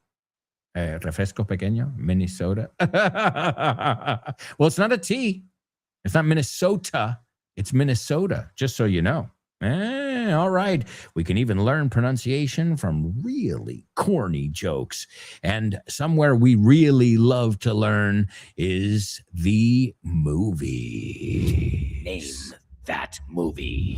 Speaker 1: Refresco pequeño. Minnesota. Well, it's not a T. It's not Minnesota. It's Minnesota, just so you know. All right. We can even learn pronunciation from really corny jokes. And somewhere we really love to learn is the movie. Name that movie.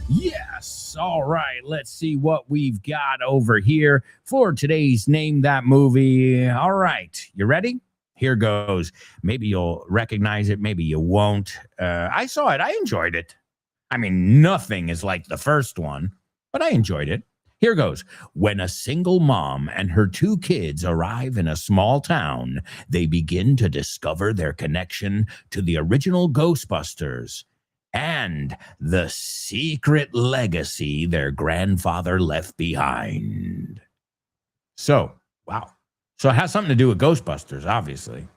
Speaker 1: Yes. All right. Let's see what we've got over here for today's Name That Movie. All right. You ready? Here goes. Maybe you'll recognize it. Maybe you won't. I saw it. I enjoyed it. I mean, nothing is like the first one, but I enjoyed it. Here goes. When a single mom and her 2 kids arrive in a small town, they begin to discover their connection to the original Ghostbusters and the secret legacy their grandfather left behind. So, wow. So it has something to do with Ghostbusters, obviously.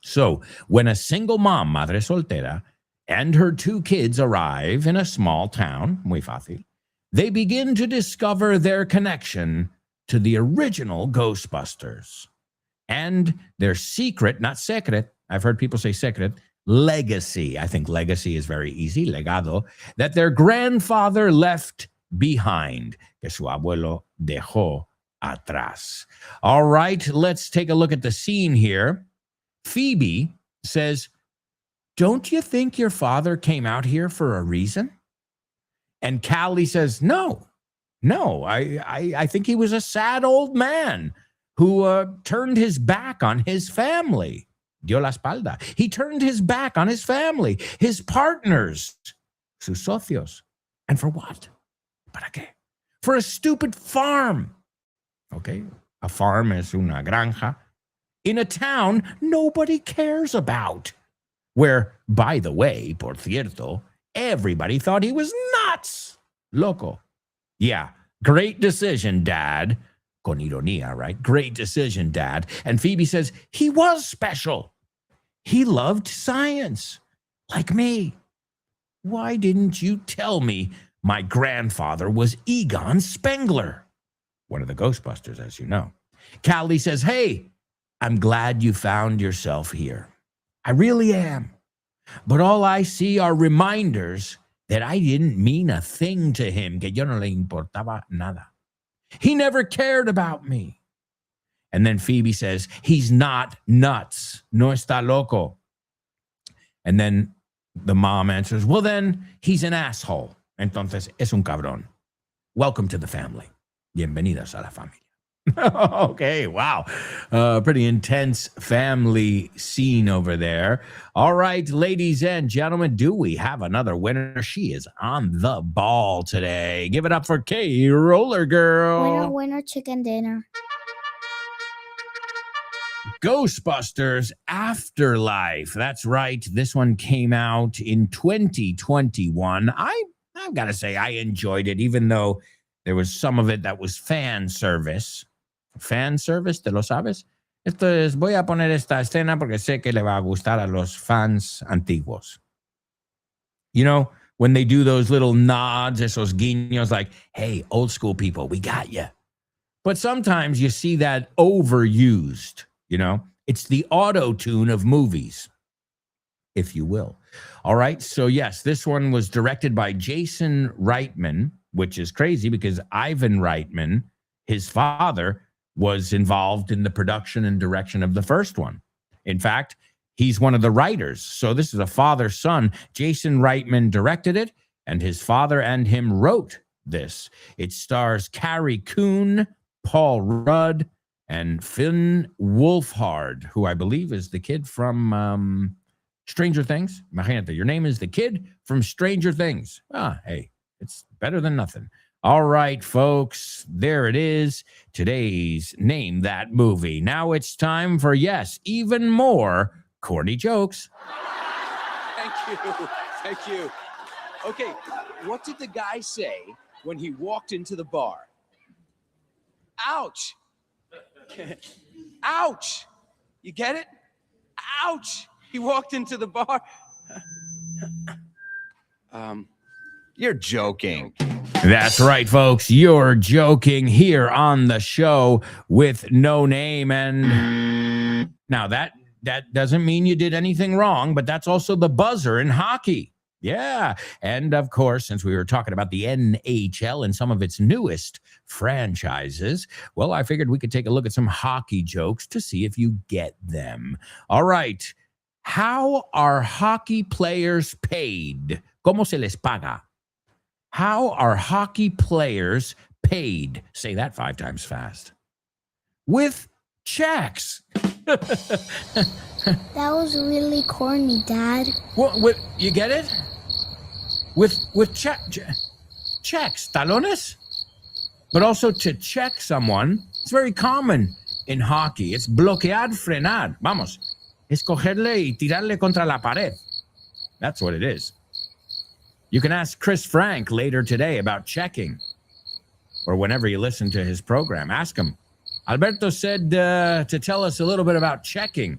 Speaker 1: So when a single mom, madre soltera, and her 2 kids arrive in a small town, muy fácil, they begin to discover their connection to the original Ghostbusters and their secret, not secret, I've heard people say secret, legacy. I think legacy is very easy, legado, that their grandfather left behind, que su abuelo dejó atrás. All right, let's take a look at the scene here. Phoebe says, "Don't you think your father came out here for a reason?" And Callie says, No, I think he was a sad old man who turned his back on his family. Dio la espalda. He turned his back on his family, his partners, sus socios. And for what? ¿Para qué? For a stupid farm. Okay, a farm es una granja in a town nobody cares about. Where, by the way, por cierto, everybody thought he was nuts. Loco. Yeah, great decision, Dad. Con ironía, right? Great decision, Dad. And Phoebe says, he was special. He loved science, like me. Why didn't you tell me my grandfather was Egon Spengler? One of the Ghostbusters, as you know. Callie says, hey, I'm glad you found yourself here. I really am. But all I see are reminders that I didn't mean a thing to him, que yo no le importaba nada. He never cared about me. And then Phoebe says, he's not nuts. No está loco. And then the mom answers, well, then he's an asshole. Entonces es un cabrón. Welcome to the family. Bienvenidos a la familia. Okay, wow. Pretty intense family scene over there. All right, ladies and gentlemen, do we have another winner? She is on the ball today. Give it up for K Roller Girl.
Speaker 7: Winner, chicken dinner.
Speaker 1: Ghostbusters Afterlife. That's right. This one came out in 2021. I've got to say I enjoyed it, even though there was some of it that was fan service. Fan service, ¿te lo sabes? Esto es, voy a poner esta escena porque sé que le va a gustar a los fans antiguos. You know, when they do those little nods, esos guiños, like, hey, old school people, we got you. But sometimes you see that overused, you know? It's the auto-tune of movies, if you will. All right, so yes, this one was directed by Jason Reitman, which is crazy because Ivan Reitman, his father, was involved in the production and direction of the first one. In fact, he's one of the writers. So this is a father-son. Jason Reitman directed it, and his father and him wrote this. It stars Carrie Coon, Paul Rudd, and Finn Wolfhard, who I believe is the kid from Stranger Things. Imagínate, your name is the kid from Stranger Things. Hey, it's better than nothing. All right, folks, there it is. Today's Name That Movie. Now it's time for, yes, even more corny jokes.
Speaker 3: Thank you. Thank you. Okay, what did the guy say when he walked into the bar? Ouch. Ouch. You get it? Ouch. He walked into the bar. You're joking.
Speaker 1: That's right, folks. You're joking here on the show with no name. And now that doesn't mean you did anything wrong, but that's also the buzzer in hockey. Yeah. And of course, since we were talking about the NHL and some of its newest franchises, well, I figured we could take a look at some hockey jokes to see if you get them. All right. How are hockey players paid? ¿Cómo se les paga? How are hockey players paid? Say that 5 times fast. With checks.
Speaker 7: That was really corny, Dad.
Speaker 1: What, you get it? With checks, talones? But also to check someone, it's very common in hockey. It's bloquear, frenar. Vamos. Es cogerle y tirarle contra la pared. That's what it is. You can ask Chris Frank later today about checking, or whenever you listen to his program. Ask him. Alberto said to tell us a little bit about checking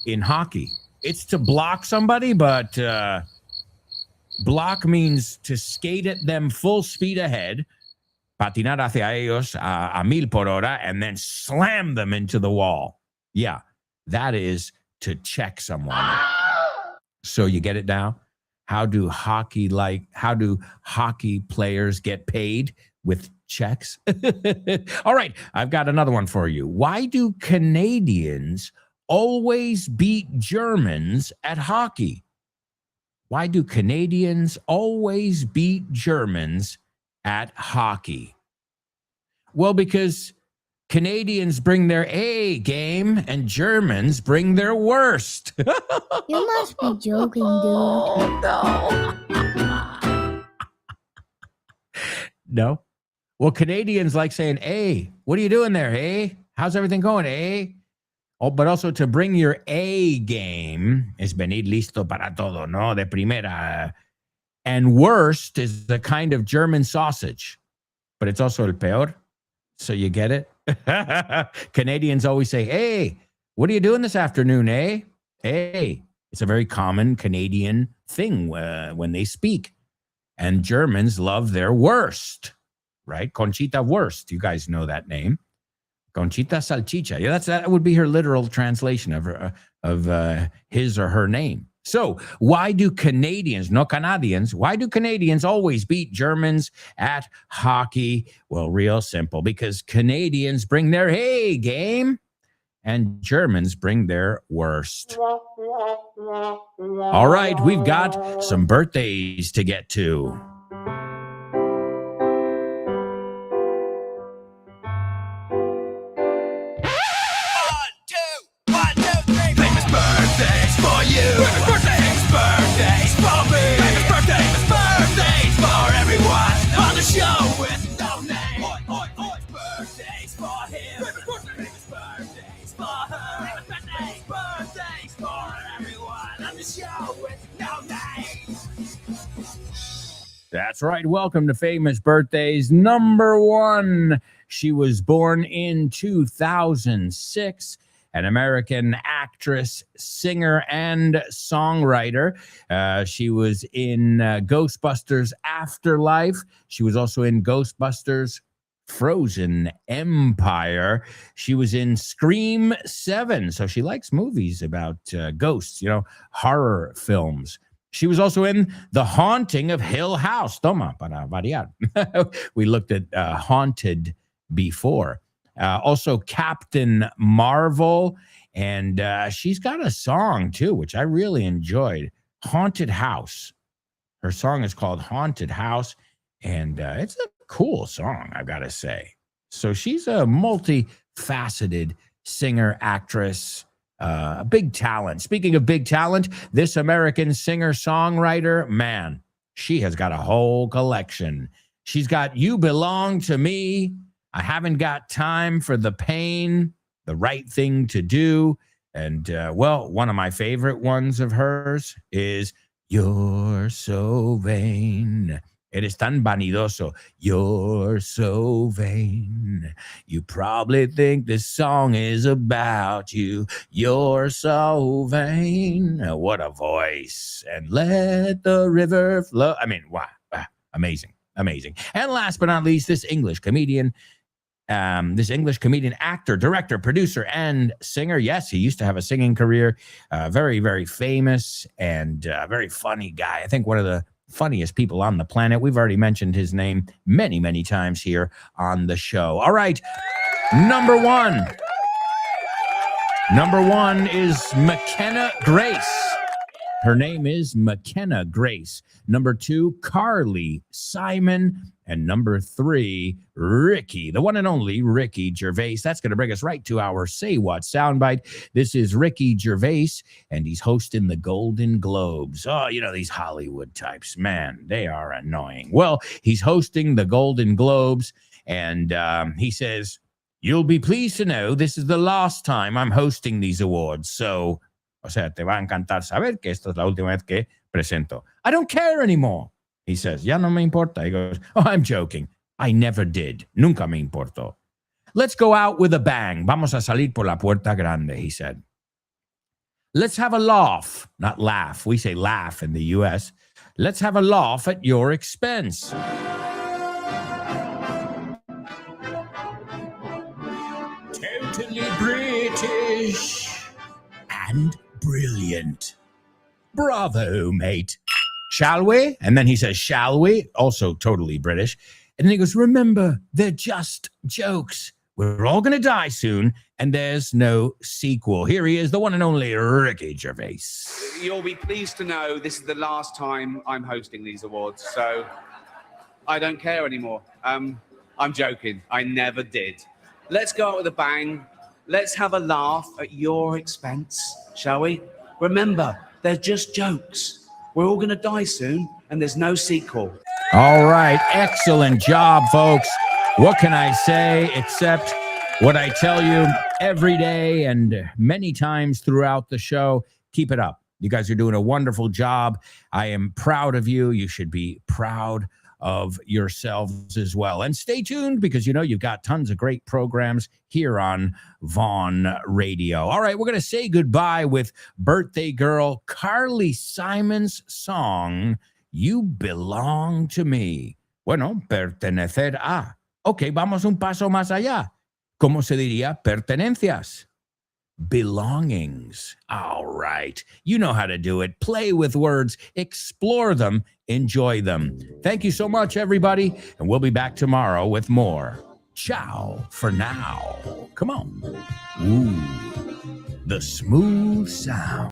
Speaker 1: in hockey. It's to block somebody, but block means to skate at them full speed ahead, patinar hacia ellos a 1000 por hora, and then slam them into the wall. Yeah, that is to check someone. So you get it now? How do hockey players get paid? With checks? All right, I've got another one for you. Why do Canadians always beat Germans at hockey? Why do Canadians always beat Germans at hockey? Well, because Canadians bring their A game and Germans bring their worst.
Speaker 7: You must be joking, dude.
Speaker 1: No. Well, Canadians like saying, hey, what are you doing there, hey? How's everything going, hey? Oh, but also to bring your A game es venir listo para todo, no? De primera. And worst is the kind of German sausage, but it's also el peor. So you get it? Canadians always say, hey, what are you doing this afternoon, eh? Hey. It's a very common Canadian thing when they speak. And Germans love their worst, right? Conchita Wurst. You guys know that name. Conchita Salchicha. Yeah, that would be her literal translation of his or her name. So, why do Canadians, no Canadians, why do Canadians always beat Germans at hockey? Well, real simple, because Canadians bring their hey game and Germans bring their worst. All right, we've got some birthdays to get to.
Speaker 3: Famous birthdays for you. Famous birthdays for me. Famous birthdays for everyone on the show with no name. Birthdays for him. Famous birthdays for her. Famous birthdays for everyone on the show with no name.
Speaker 1: That's right. Welcome to Famous Birthdays. Number one, she was born in 2006. An American actress, singer, and songwriter. She was in Ghostbusters Afterlife. She was also in Ghostbusters Frozen Empire. She was in Scream 7. So she likes movies about ghosts, horror films. She was also in The Haunting of Hill House. Toma, para variar. We looked at Haunted before. Also Captain Marvel, and she's got a song too, which I really enjoyed, Haunted House. Her song is called Haunted House, and it's a cool song, I've got to say. So she's a multifaceted singer, actress, a big talent. Speaking of big talent, this American singer-songwriter, man, she has got a whole collection. She's got You Belong to Me, I Haven't Got Time for the Pain, The Right Thing to Do. And, one of my favorite ones of hers is You're So Vain. Eres tan vanidoso. You're so vain. You probably think this song is about you. You're so vain. What a voice. And let the river flow. I mean, wow. Amazing. Amazing. And last but not least, this English comedian, actor, director, producer, and singer. Yes, he used to have a singing career. Very, very famous and very funny guy. I think one of the funniest people on the planet. We've already mentioned his name many, many times here on the show. All right, number one. Number one is McKenna Grace. Her name is McKenna Grace. Number two, Carly Simon. And number three, Ricky, the one and only Ricky Gervais. That's going to bring us right to our Say What soundbite. This is Ricky Gervais, and he's hosting the Golden Globes. Oh, these Hollywood types, man, they are annoying. Well, he's hosting the Golden Globes, and he says, you'll be pleased to know this is the last time I'm hosting these awards. So, o sea, te va a encantar saber que esta es la última vez que presento. I don't care anymore. He says, ya no me importa. He goes, oh, I'm joking. I never did. Nunca me importó. Let's go out with a bang. Vamos a salir por la puerta grande, he said. Let's have a laugh. Not laugh. We say laugh in the U.S. Let's have a laugh at your expense. Totally British and brilliant. Bravo, mate. Shall we? And then he says, shall we? Also totally British. And then he goes, remember, they're just jokes. We're all going to die soon, and there's no sequel. Here he is, the one and only Ricky Gervais.
Speaker 4: You'll be pleased to know this is the last time I'm hosting these awards, so I don't care anymore. I'm joking. I never did. Let's go out with a bang. Let's have a laugh at your expense, shall we? Remember, they're just jokes. We're all going to die soon, and there's no sequel.
Speaker 1: All right. Excellent job, folks. What can I say except what I tell you every day and many times throughout the show? Keep it up. You guys are doing a wonderful job. I am proud of you. You should be proud of yourselves as well. And stay tuned because, you've got tons of great programs here on Vaughn Radio. All right, we're going to say goodbye with birthday girl Carly Simon's song, You Belong to Me. Bueno, pertenecer a. Ok, vamos un paso más allá. ¿Cómo se diría pertenencias? belongings. All right. You know how to do it. Play with words, explore them, enjoy them. Thank you so much, everybody. And we'll be back tomorrow with more. Ciao for now. Come on. Ooh, the smooth sound.